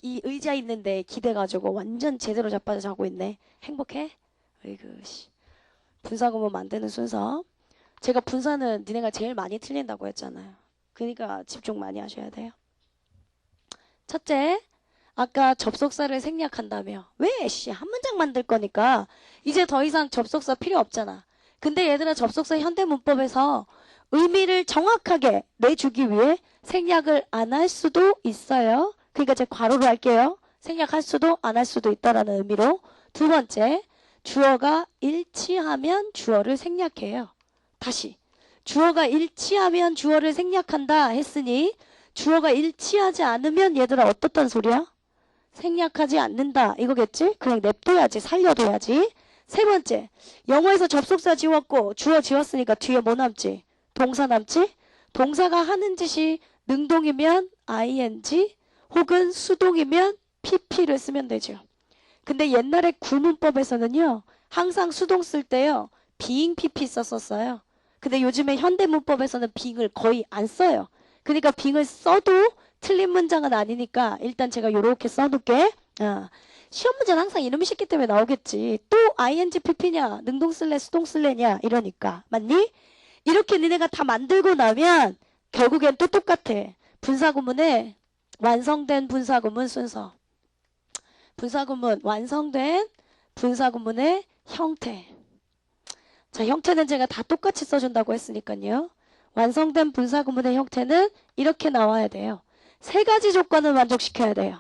이 의자 있는데 기대가지고 완전 제대로 자빠져 자고 있네. 행복해? 어이구 씨. 분사구문 만드는 순서. 제가 분사는 니네가 제일 많이 틀린다고 했잖아요. 그러니까 집중 많이 하셔야 돼요. 첫째, 아까 접속사를 생략한다며. 왜? 한 문장 만들 거니까 이제 더 이상 접속사 필요 없잖아. 근데 얘들아 접속사 현대문법에서 의미를 정확하게 내주기 위해 생략을 안 할 수도 있어요. 그러니까 제가 괄호로 할게요. 생략할 수도 안 할 수도 있다라는 의미로. 두 번째, 주어가 일치하면 주어를 생략해요. 다시. 주어가 일치하면 주어를 생략한다 했으니 주어가 일치하지 않으면 얘들아 어떻단 소리야? 생략하지 않는다 이거겠지? 그냥 냅둬야지. 살려둬야지. 세 번째, 영어에서 접속사 지웠고 주어 지웠으니까 뒤에 뭐 남지? 동사 남지? 동사가 하는 짓이 능동이면 ing 혹은 수동이면 pp를 쓰면 되죠. 근데 옛날에 구문법에서는요. 항상 수동 쓸 때요. being pp 썼었어요. 근데 요즘에 현대문법에서는 being을 거의 안 써요. 그러니까 being을 써도 틀린 문장은 아니니까 일단 제가 이렇게 써놓을게. 시험 문제는 항상 이름이 쉽기 때문에 나오겠지. 또 ing pp냐 능동 쓸래 수동 쓸래냐 이러니까. 맞니? 이렇게 니네가 다 만들고 나면 결국엔 또 똑같아. 분사구문에 완성된 분사구문 순서. 분사구문 완성된 분사구문의 형태. 자, 형태는 제가 다 똑같이 써준다고 했으니까요. 완성된 분사구문의 형태는 이렇게 나와야 돼요. 세 가지 조건을 만족시켜야 돼요.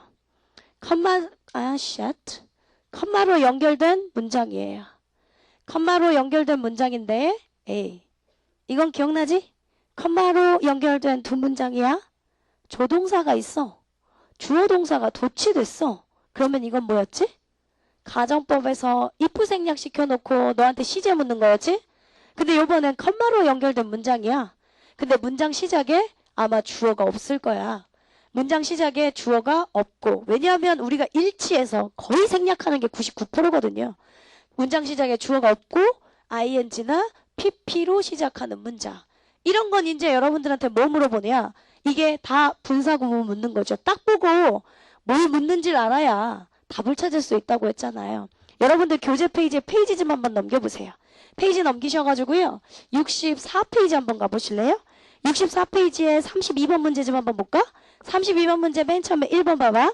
컴마로 연결된 문장이에요. 컴마로 연결된 문장인데 에이, 이건 기억나지? 컴마로 연결된 두 문장이야. 조동사가 있어. 주어 동사가 도치됐어. 그러면 이건 뭐였지? 가정법에서 if 생략시켜놓고 너한테 시제 묻는 거였지? 근데 요번엔 컴마로 연결된 문장이야. 근데 문장 시작에 아마 주어가 없을 거야. 문장 시작에 주어가 없고, 왜냐하면 우리가 일치해서 거의 생략하는 게 99%거든요. 문장 시작에 주어가 없고 ing나 pp로 시작하는 문장. 이런 건 이제 여러분들한테 뭐 물어보냐? 이게 다 분사구문 묻는 거죠. 딱 보고 뭘 묻는지를 알아야 답을 찾을 수 있다고 했잖아요. 여러분들 교재 페이지에 페이지 좀 한번 넘겨보세요. 페이지 넘기셔가지고요. 64페이지 한번 가보실래요? 64페이지에 32번 문제 좀 한번 볼까? 32번 문제 맨 처음에 1번 봐봐.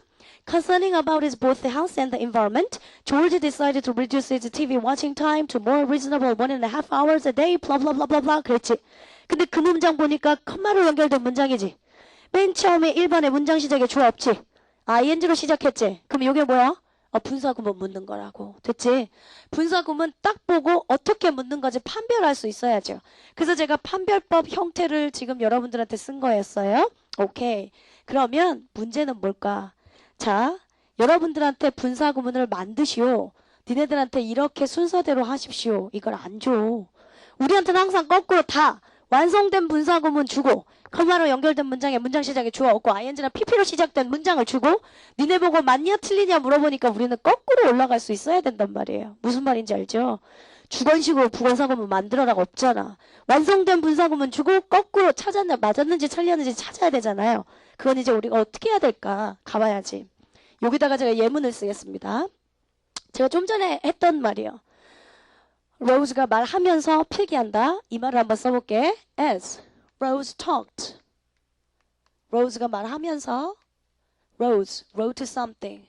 Concerning about his both the house and the environment, George decided to reduce his TV watching time to more reasonable 1.5 hours a day, blah blah blah blah blah. 그랬지. 근데 그 문장 보니까 컴마로 연결된 문장이지. 맨 처음에 1번에 문장 시작에 주어 없지. ing로 시작했지. 그럼 이게 뭐야? 분사구문 묻는 거라고. 됐지? 분사구문 딱 보고 어떻게 묻는 건지 판별할 수 있어야죠. 그래서 제가 판별법 형태를 지금 여러분들한테 쓴 거였어요. 오케이. 그러면 문제는 뭘까? 자, 여러분들한테 분사구문을 만드시오. 니네들한테 이렇게 순서대로 하십시오. 이걸 안 줘. 우리한테는 항상 거꾸로 다 완성된 분사구문 주고 컴마로 연결된 문장에 문장 시작에 주어 없고 ing나 pp로 시작된 문장을 주고 니네 보고 맞냐 틀리냐 물어보니까 우리는 거꾸로 올라갈 수 있어야 된단 말이에요. 무슨 말인지 알죠? 주관식으로 부관사구문 만들어라가 없잖아. 완성된 분사구문 주고 거꾸로 찾았나 맞았는지 틀렸는지 찾아야 되잖아요. 그건 이제 우리가 어떻게 해야 될까 가봐야지. 여기다가 제가 예문을 쓰겠습니다. 제가 좀 전에 했던 말이요. 로즈가 말하면서 필기한다. 이 말을 한번 써볼게. As Rose talked. 로즈가 말하면서 Rose wrote something.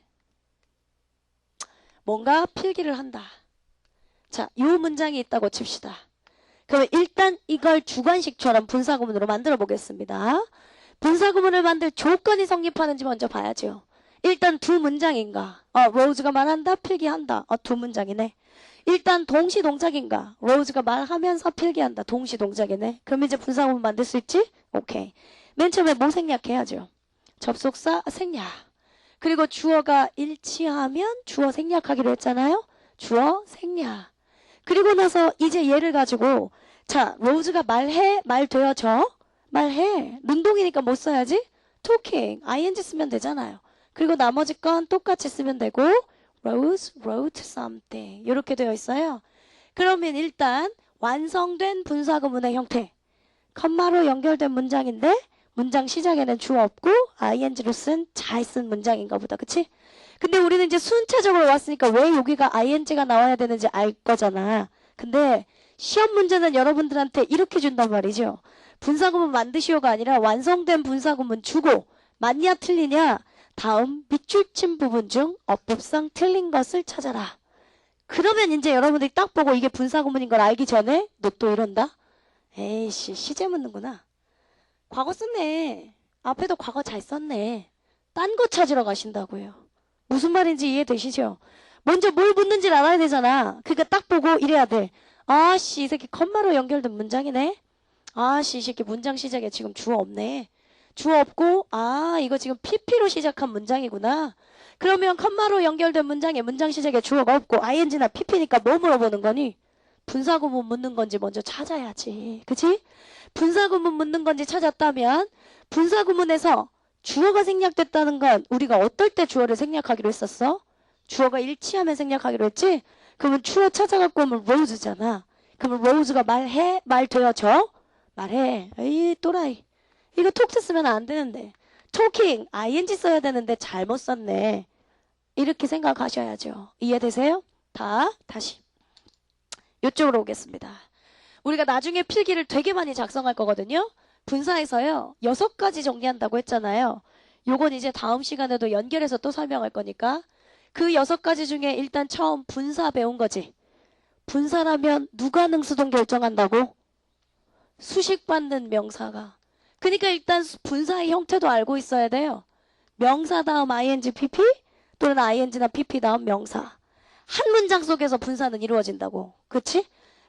뭔가 필기를 한다. 자, 이 문장이 있다고 칩시다. 그러면 일단 이걸 주관식처럼 분사구문으로 만들어 보겠습니다. 분사구문을 만들 조건이 성립하는지 먼저 봐야죠. 일단 두 문장인가? 로즈가 말한다, 필기한다. 두 문장이네. 일단 동시동작인가? 로즈가 말하면서 필기한다. 동시동작이네. 그럼 이제 분사구문 만들 수 있지? 오케이. 맨 처음에 뭐 생략해야죠? 접속사 생략. 그리고 주어가 일치하면 주어 생략하기로 했잖아요. 주어 생략. 그리고 나서 이제 얘를 가지고 자, 로즈가 말해, 말 되어져? 말해. 능동이니까 뭐 써야지? talking, ing 쓰면 되잖아요. 그리고 나머지 건 똑같이 쓰면 되고 Rose wrote something 이렇게 되어 있어요. 그러면 일단 완성된 분사구문의 형태 컴마로 연결된 문장인데 문장 시작에는 주어 없고 ing로 쓴 잘 쓴 문장인가 보다. 그치? 근데 우리는 이제 순차적으로 왔으니까 왜 여기가 ing가 나와야 되는지 알 거잖아. 근데 시험 문제는 여러분들한테 이렇게 준단 말이죠. 분사구문 만드시오가 아니라 완성된 분사구문 주고 맞냐 틀리냐 다음 밑줄 친 부분 중 어법상 틀린 것을 찾아라. 그러면 이제 여러분들이 딱 보고 이게 분사구문인 걸 알기 전에 너 또 이런다? 에이씨 시제 묻는구나. 과거 썼네. 앞에도 과거 잘 썼네. 딴 거 찾으러 가신다고요. 무슨 말인지 이해되시죠? 먼저 뭘 묻는지를 알아야 되잖아. 그러니까 딱 보고 이래야 돼. 아씨 이 새끼 컴마로 연결된 문장이네. 아씨 이 새끼 문장 시작에 지금 주어 없네. 주어 없고 이거 지금 pp로 시작한 문장이구나. 그러면 컴마로 연결된 문장에 문장 시작에 주어가 없고 ing나 pp니까 뭐 물어보는 거니? 분사구문 묻는 건지 먼저 찾아야지. 그치? 분사구문 묻는 건지 찾았다면 분사구문에서 주어가 생략됐다는 건 우리가 어떨 때 주어를 생략하기로 했었어? 주어가 일치하면 생략하기로 했지? 그러면 주어 찾아갖고 오면 rose잖아. 그러면 rose가 말해? 말 되어져? 말해. 에이 또라이. 이거 톡스 쓰면 안 되는데. talking, ing 써야 되는데 잘못 썼네. 이렇게 생각하셔야죠. 이해되세요? 다시. 이쪽으로 오겠습니다. 우리가 나중에 필기를 되게 많이 작성할 거거든요. 분사에서요. 6가지 정리한다고 했잖아요. 요건 이제 다음 시간에도 연결해서 또 설명할 거니까. 그 6가지 중에 일단 처음 분사 배운 거지. 분사라면 누가 능수동 결정한다고? 수식받는 명사가. 그러니까 일단 분사의 형태도 알고 있어야 돼요. 명사 다음 ing, pp 또는 ing나 pp 다음 명사. 한 문장 속에서 분사는 이루어진다고. 그치?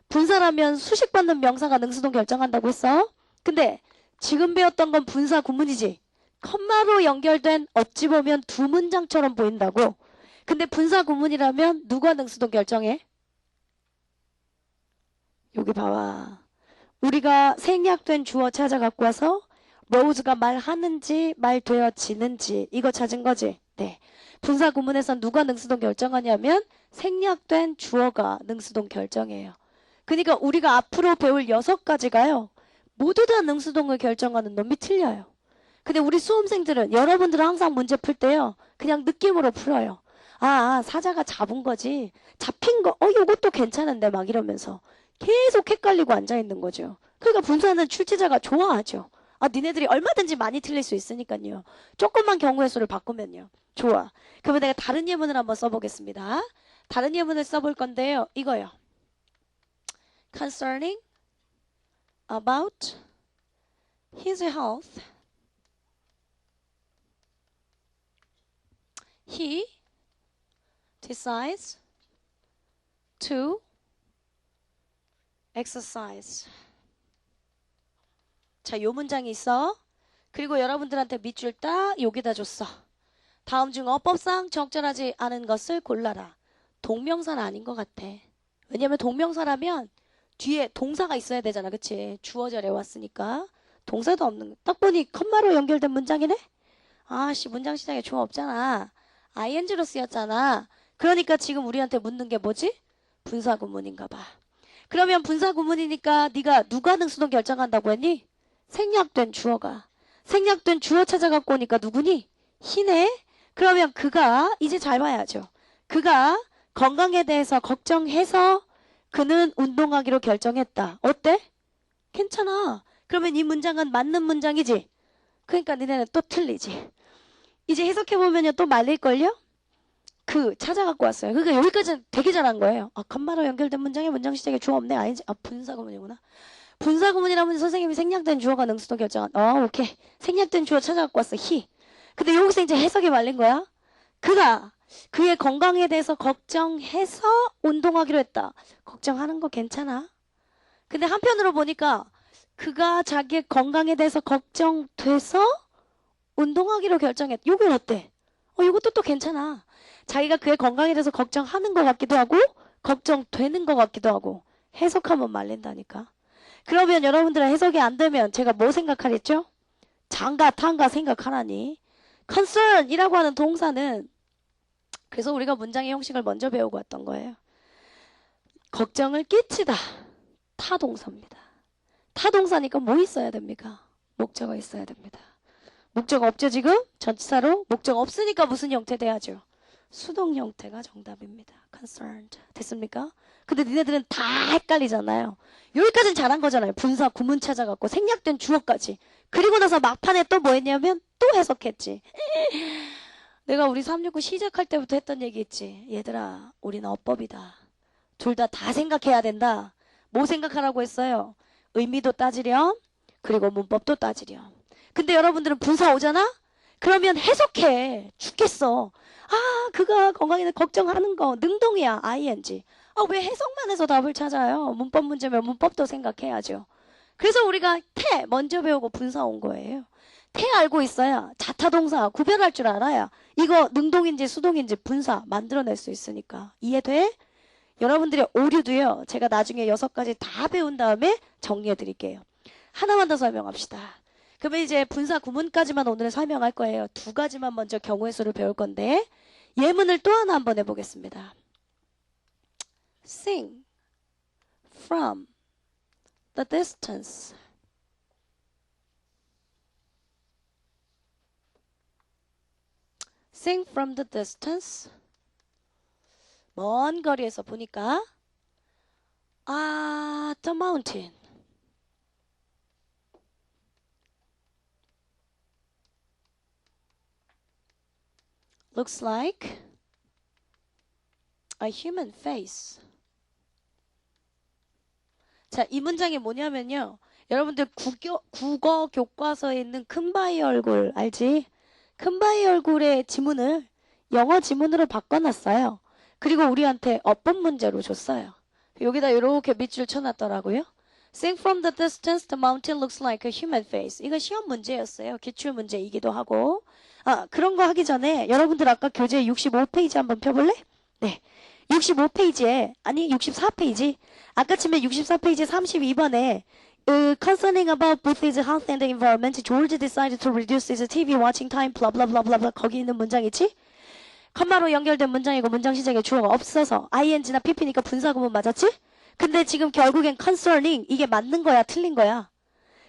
분사라면 수식받는 명사가 능수동 결정한다고 했어. 근데 지금 배웠던 건 분사 구문이지. 컴마로 연결된 어찌 보면 두 문장처럼 보인다고. 근데 분사 구문이라면 누가 능수동 결정해? 여기 봐봐. 우리가 생략된 주어 찾아 갖고 와서 로즈가 말하는지 말되어지는지 이거 찾은 거지. 네. 분사 구문에선 누가 능수동 결정하냐면 생략된 주어가 능수동 결정해요. 그러니까 우리가 앞으로 배울 6가지가요. 모두 다 능수동을 결정하는 놈이 틀려요. 근데 우리 수험생들은 여러분들은 항상 문제 풀 때요. 그냥 느낌으로 풀어요. 아, 사자가 잡은 거지. 잡힌 거, 요것도 괜찮은데 막 이러면서 계속 헷갈리고 앉아있는 거죠. 그러니까 분사는 출제자가 좋아하죠. 아, 니네들이 얼마든지 많이 틀릴 수 있으니까요. 조금만 경우의 수를 바꾸면요. 좋아. 그러면 내가 다른 예문을 한번 써보겠습니다. 다른 예문을 써볼 건데요. 이거요. Concerning about his health. He decides to exercise. 자, 요 문장이 있어. 그리고 여러분들한테 밑줄 딱 여기다 줬어. 다음 중 어법상 적절하지 않은 것을 골라라. 동명사는 아닌 것 같아. 왜냐면 동명사라면 뒤에 동사가 있어야 되잖아. 그치? 주어절에 왔으니까. 동사도 없는 거. 딱 보니 컴마로 연결된 문장이네? 아씨, 문장 시작에 주어 없잖아. ing로 쓰였잖아. 그러니까 지금 우리한테 묻는 게 뭐지? 분사 구문인가 봐. 그러면 분사 구문이니까 네가 누가 능수동 결정한다고 했니? 생략된 주어가. 생략된 주어 찾아갖고 오니까 누구니? 희네? 그러면 그가 이제 잘 봐야죠. 그가 건강에 대해서 걱정해서 그는 운동하기로 결정했다. 어때? 괜찮아. 그러면 이 문장은 맞는 문장이지? 그러니까 니네는 또 틀리지. 이제 해석해보면 또 말릴걸요? 그 찾아갖고 왔어요. 그러니까 여기까지는 되게 잘한 거예요. 아, 컴마로 연결된 문장에 문장 시작에 주어 없네. 아니지. 아, 분사구문이구나. 분사구문이라면 선생님이 생략된 주어가 능수동 결정한. 오케이. 생략된 주어 찾아갖고 왔어. he. 근데 여기서 이제 해석이 말린 거야. 그가 그의 건강에 대해서 걱정해서 운동하기로 했다. 걱정하는 거 괜찮아. 근데 한편으로 보니까 그가 자기의 건강에 대해서 걱정돼서 운동하기로 결정했다. 요건 어때? 이것도 또 괜찮아. 자기가 그의 건강에 대해서 걱정하는 것 같기도 하고 걱정되는 것 같기도 하고 해석하면 말린다니까. 그러면 여러분들은 해석이 안 되면 제가 뭐 생각하랬죠? 장가 탄가 생각하라니. concern이라고 하는 동사는 그래서 우리가 문장의 형식을 먼저 배우고 왔던 거예요. 걱정을 끼치다. 타동사입니다. 타동사니까 뭐 있어야 됩니까? 목적어 있어야 됩니다. 목적 없죠 지금? 전치사로 목적 없으니까 무슨 형태 돼야죠? 수동 형태가 정답입니다. concerned. 됐습니까? 근데 니네들은 다 헷갈리잖아요. 여기까지는 잘한 거잖아요. 분사, 구문 찾아갖고 생략된 주어까지. 그리고 나서 막판에 또 뭐 했냐면 또 해석했지. 내가 우리 369 시작할 때부터 했던 얘기 있지. 얘들아, 우리는 어법이다. 둘 다 생각해야 된다. 뭐 생각하라고 했어요? 의미도 따지렴. 그리고 문법도 따지렴. 근데 여러분들은 분사 오잖아? 그러면 해석해. 죽겠어. 아, 그가 건강에 대해 걱정하는 거 능동이야. ing. 왜 해석만 해서 답을 찾아요? 문법 문제면 문법도 생각해야죠. 그래서 우리가 태 먼저 배우고 분사 온 거예요. 태 알고 있어야 자타동사 구별할 줄 알아야 이거 능동인지 수동인지 분사 만들어낼 수 있으니까. 이해돼? 여러분들의 오류도요. 제가 나중에 6가지 다 배운 다음에 정리해 드릴게요. 하나만 더 설명합시다. 그러면 이제 분사 구문까지만 오늘 설명할 거예요. 2가지만 먼저 경우의 수를 배울 건데 예문을 또 하나 한번 해보겠습니다. Sing from the distance. Sing from the distance. 먼 거리에서 보니까 the mountain. Looks like a human face. 자, 이 문장이 뭐냐면요. 여러분들 국어 교과서에 있는 큰바위 얼굴 알지? 큰바위 얼굴의 지문을 영어 지문으로 바꿔놨어요. 그리고 우리한테 어법 문제로 줬어요. 여기다 이렇게 밑줄 쳐놨더라고요. Sing from the distance, the mountain looks like a human face. 이거 시험 문제였어요. 기출 문제이기도 하고. 그런 거 하기 전에 여러분들 아까 교재 65페이지 한번 펴볼래? 네. 65페이지에, 아니 64페이지. 아까 치면 64페이지 32번에 concerning about both his health and the environment, George decided to reduce his TV watching time, blah blah blah blah blah. 거기 있는 문장 있지? 컴마로 연결된 문장이고 문장 시작에 주어가 없어서 ing나 pp니까 분사구문 맞았지? 근데 지금 결국엔 concerning 이게 맞는 거야 틀린 거야?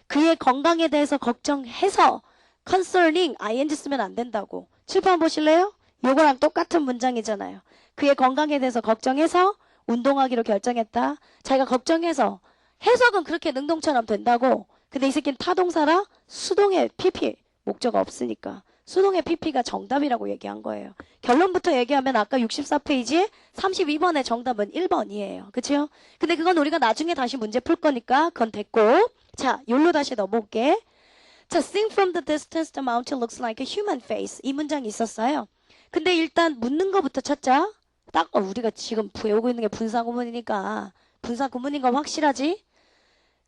그의 건강에 대해서 걱정해서 concerning ing 쓰면 안 된다고. 칠판 보실래요? 요거랑 똑같은 문장이잖아요. 그의 건강에 대해서 걱정해서 운동하기로 결정했다. 자기가 걱정해서 해석은 그렇게 능동처럼 된다고. 근데 이 새끼는 타동사라 수동의 pp 목적 없으니까 수동의 pp가 정답이라고 얘기한 거예요. 결론부터 얘기하면 아까 64페이지에 32번의 정답은 1번이에요. 그치요? 근데 그건 우리가 나중에 다시 문제 풀 거니까 그건 됐고. 자, 여기로 다시 넘어올게. 자, sing from the distance the mountain looks like a human face. 이 문장이 있었어요. 근데 일단 묻는 거부터 찾자. 딱 우리가 지금 배우고 있는 게 분사구문이니까 분사구문인 거 확실하지?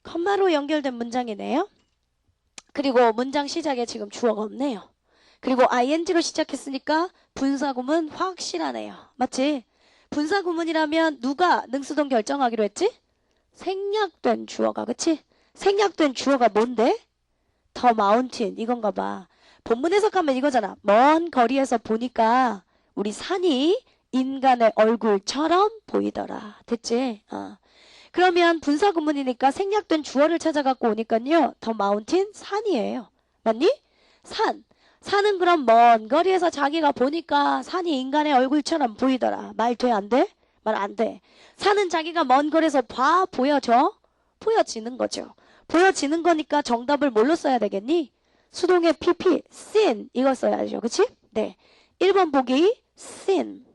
컴마로 연결된 문장이네요. 그리고 문장 시작에 지금 주어가 없네요. 그리고 ing로 시작했으니까 분사구문 확실하네요. 맞지? 분사구문이라면 누가 능수동 결정하기로 했지? 생략된 주어가, 그치? 생략된 주어가 뭔데? The mountain 이건가 봐. 본문 해석하면 이거잖아. 먼 거리에서 보니까 우리 산이 인간의 얼굴처럼 보이더라. 됐지? 그러면 분사구문이니까 생략된 주어를 찾아갖고 오니까요. The mountain 산이에요. 맞니? 산. 산은 그럼 먼 거리에서 자기가 보니까 산이 인간의 얼굴처럼 보이더라. 말 돼? 안 돼? 말 안 돼. 산은 자기가 먼 거리에서 보여져? 보여지는 거죠. 보여지는 거니까 정답을 뭘로 써야 되겠니? 수동의 pp, seen 이걸 써야죠. 그치? 네. 1번 보기 seen.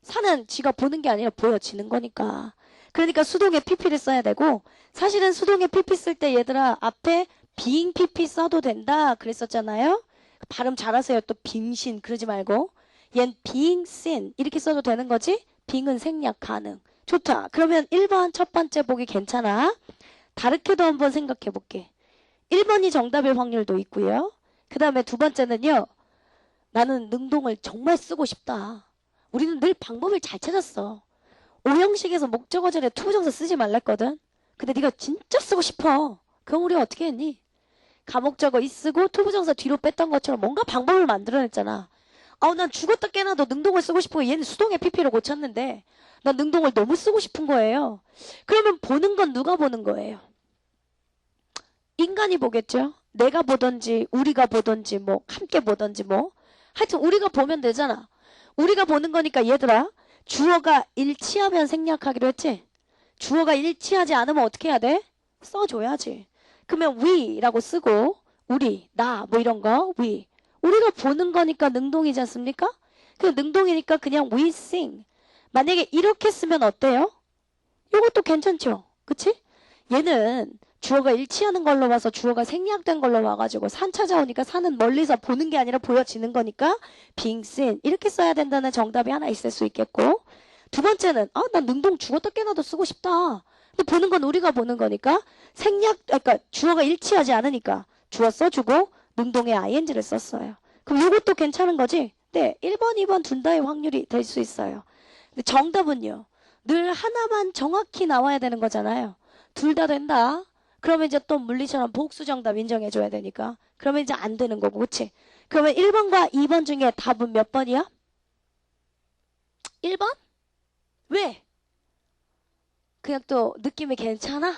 산은 지가 보는 게 아니라 보여지는 거니까. 그러니까 수동의 pp를 써야 되고 사실은 수동의 pp 쓸 때 얘들아 앞에 being pp 써도 된다 그랬었잖아요. 발음 잘하세요. 또 빙신 그러지 말고 얜 being seen 이렇게 써도 되는 거지. being은 생략 가능. 좋다. 그러면 1번 첫 번째 보기 괜찮아. 다르게도 한번 생각해 볼게. 1번이 정답일 확률도 있고요. 그 다음에 두 번째는요. 나는 능동을 정말 쓰고 싶다. 우리는 늘 방법을 잘 찾았어. 오형식에서 목적어절에 투부정사 쓰지 말랬거든. 근데 네가 진짜 쓰고 싶어. 그럼 우리 어떻게 했니? 가목적어 이 쓰고 투부정사 뒤로 뺐던 것처럼 뭔가 방법을 만들어냈잖아. 난 죽었다 깨나도 능동을 쓰고 싶고 얘는 수동의 pp로 고쳤는데 난 능동을 너무 쓰고 싶은 거예요. 그러면 보는 건 누가 보는 거예요? 인간이 보겠죠. 내가 보던지 우리가 보던지 뭐 함께 보던지 뭐 하여튼 우리가 보면 되잖아. 우리가 보는 거니까 얘들아 주어가 일치하면 생략하기로 했지. 주어가 일치하지 않으면 어떻게 해야 돼? 써줘야지. 그러면 we라고 쓰고 우리, 나 뭐 이런 거 we. 우리가 보는 거니까 능동이지 않습니까? 그 능동이니까 그냥 we sing. 만약에 이렇게 쓰면 어때요? 이것도 괜찮죠? 그치? 얘는 주어가 일치하는 걸로 와서 주어가 생략된 걸로 와가지고 산 찾아오니까 산은 멀리서 보는 게 아니라 보여지는 거니까 being seen 이렇게 써야 된다는 정답이 하나 있을 수 있겠고 두 번째는 난 능동 죽었다 깨나도 쓰고 싶다. 근데 보는 건 우리가 보는 거니까 그러니까 주어가 일치하지 않으니까 주어 써주고 능동에 ing를 썼어요. 그럼 이것도 괜찮은 거지? 네, 1번, 2번 둘 다의 확률이 될 수 있어요. 근데 정답은요. 늘 하나만 정확히 나와야 되는 거잖아요. 둘 다 된다. 그러면 이제 또 물리처럼 복수 정답 인정해줘야 되니까. 그러면 이제 안 되는 거고, 그치? 그러면 1번과 2번 중에 답은 몇 번이야? 1번? 왜? 그냥 또 느낌이 괜찮아?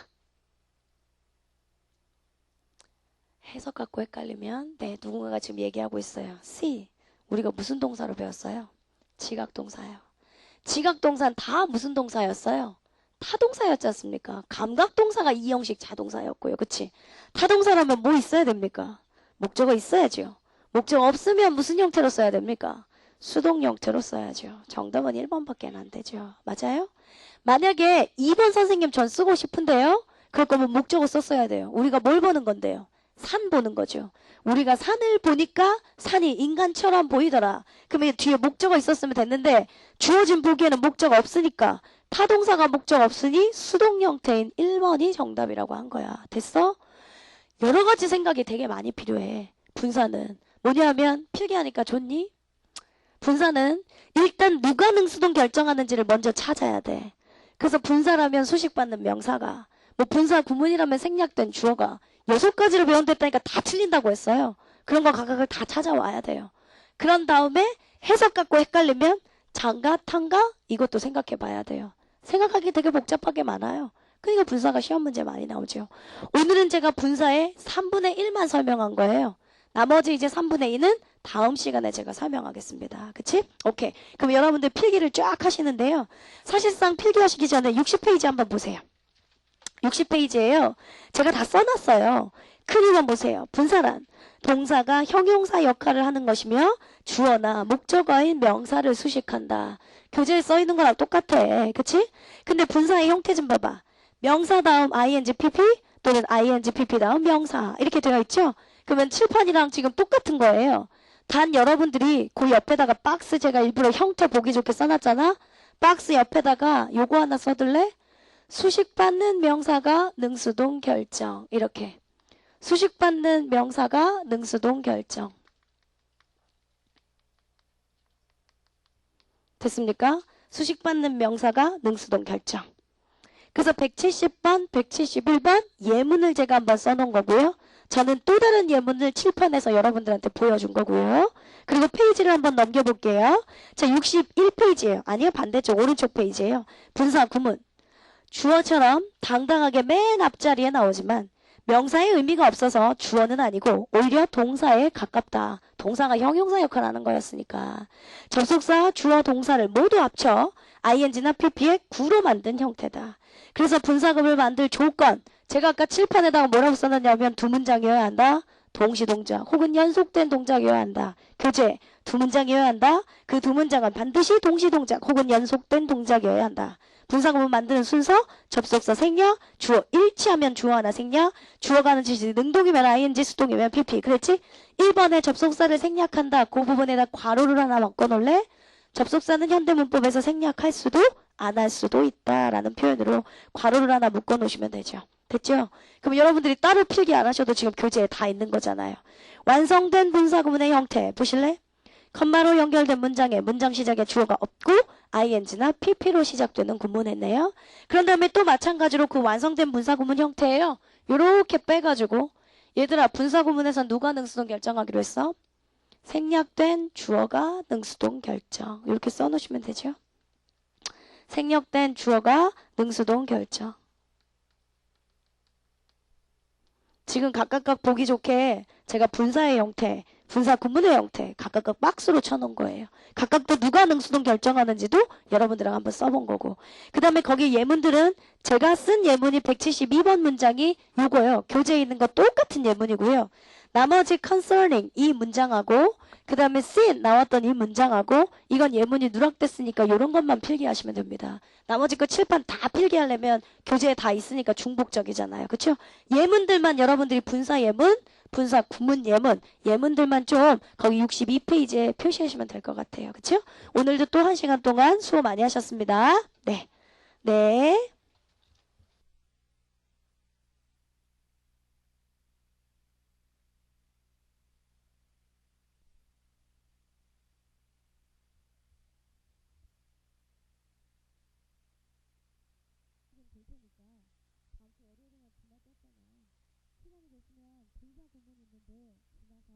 해석 갖고 헷갈리면 네, 누군가가 지금 얘기하고 있어요. C. 우리가 무슨 동사로 배웠어요? 지각동사요. 지각동사는 다 무슨 동사였어요? 타동사였지 않습니까? 감각동사가 이형식 자동사였고요. 그치? 타동사라면 뭐 있어야 됩니까? 목적어 있어야죠. 목적어 없으면 무슨 형태로 써야 됩니까? 수동 형태로 써야죠. 정답은 1번밖에 안 되죠. 맞아요? 만약에 2번 선생님 전 쓰고 싶은데요. 그럴 거면 목적어 썼어야 돼요. 우리가 뭘 보는 건데요? 산 보는 거죠. 우리가 산을 보니까 산이 인간처럼 보이더라. 그러면 뒤에 목적어 있었으면 됐는데 주어진 보기에는 목적어 없으니까 타동사가 목적 없으니 수동 형태인 1번이 정답이라고 한 거야. 됐어? 여러 가지 생각이 되게 많이 필요해. 분사는 뭐냐면 필기하니까 좋니? 분사는 일단 누가 능수동 결정하는지를 먼저 찾아야 돼. 그래서 분사라면 수식받는 명사가, 뭐 분사 구문이라면 생략된 주어가 6가지로 배운댔다니까 다 틀린다고 했어요. 그런 거 각각을 다 찾아와야 돼요. 그런 다음에 해석 갖고 헷갈리면 장가, 탕가 이것도 생각해 봐야 돼요. 생각하기 되게 복잡하게 많아요. 그러니까 분사가 시험 문제 많이 나오죠. 오늘은 제가 분사의 3분의 1만 설명한 거예요. 나머지 이제 3분의 2는 다음 시간에 제가 설명하겠습니다. 그치? 오케이. 그럼 여러분들 필기를 쫙 하시는데요. 사실상 필기하시기 전에 60페이지 한번 보세요. 60페이지에요. 제가 다 써놨어요. 크기만 보세요. 분사란 동사가 형용사 역할을 하는 것이며 주어나 목적어인 명사를 수식한다. 교재에 써있는 거랑 똑같아. 그치? 근데 분사의 형태 좀 봐봐. 명사 다음 ing pp 또는 ing pp 다음 명사 이렇게 되어 있죠? 그러면 칠판이랑 지금 똑같은 거예요. 단 여러분들이 그 옆에다가 박스 제가 일부러 형태 보기 좋게 써놨잖아. 박스 옆에다가 요거 하나 써둘래? 수식받는 명사가 능수동 결정. 이렇게 수식받는 명사가 능수동 결정. 됐습니까? 수식받는 명사가 능수동 결정. 그래서 170번, 171번 예문을 제가 한번 써놓은 거고요. 저는 또 다른 예문을 칠판에서 여러분들한테 보여준 거고요. 그리고 페이지를 한번 넘겨볼게요. 자, 61페이지예요. 아니요, 반대쪽 오른쪽 페이지예요. 분사 구문. 주어처럼 당당하게 맨 앞자리에 나오지만 명사의 의미가 없어서 주어는 아니고 오히려 동사에 가깝다. 동사가 형용사 역할을 하는 거였으니까. 접속사, 주어, 동사를 모두 합쳐 ing나 pp의 구로 만든 형태다. 그래서 분사급을 만들 조건. 제가 아까 칠판에다가 뭐라고 써놨냐면 두 문장이어야 한다. 동시동작 혹은 연속된 동작이어야 한다. 교재 두 문장이어야 한다. 그 두 문장은 반드시 동시동작 혹은 연속된 동작이어야 한다. 분사구문 만드는 순서 접속사 생략 주어 일치하면 주어 하나 생략 주어가 하는 짓이 능동이면 ing 수동이면 pp 그랬지? 1번에 접속사를 생략한다. 그 부분에다 괄호를 하나 바꿔놓을래? 접속사는 현대문법에서 생략할 수도 안 할 수도 있다라는 표현으로 괄호를 하나 묶어놓으시면 되죠. 됐죠? 그럼 여러분들이 따로 필기 안 하셔도 지금 교재에 다 있는 거잖아요. 완성된 분사구문의 형태 보실래? 컴마로 연결된 문장에 문장 시작에 주어가 없고 ing나 pp로 시작되는 구문했네요. 그런 다음에 또 마찬가지로 그 완성된 분사구문 형태예요. 요렇게 빼가지고 얘들아 분사구문에서 누가 능수동 결정하기로 했어? 생략된 주어가 능수동 결정. 이렇게 써놓으시면 되죠. 생략된 주어가 능수동 결정. 지금 각각 보기 좋게 제가 분사의 형태, 분사 구문의 형태 각각 박스로 쳐놓은 거예요. 각각 또 누가 능수동 결정하는지도 여러분들랑 한번 써본 거고. 그 다음에 거기 예문들은 제가 쓴 예문이 172번 문장이 요거요. 교재에 있는 거 똑같은 예문이고요. 나머지 concerning 이 문장하고 그 다음에 sin 나왔던 이 문장하고 이건 예문이 누락됐으니까 이런 것만 필기하시면 됩니다. 나머지 거 칠판 다 필기하려면 교재에 다 있으니까 중복적이잖아요. 그렇죠? 예문들만 여러분들이 분사 예문, 분사 구문 예문, 예문들만 좀 거기 62페이지에 표시하시면 될 것 같아요. 그렇죠? 오늘도 또 1시간 동안 수고 많이 하셨습니다. 네. 네. 될 테니까 다음 주 월요일이나 주말 떴잖아. 시간이 되시면 분사 구문이 있는데 지나서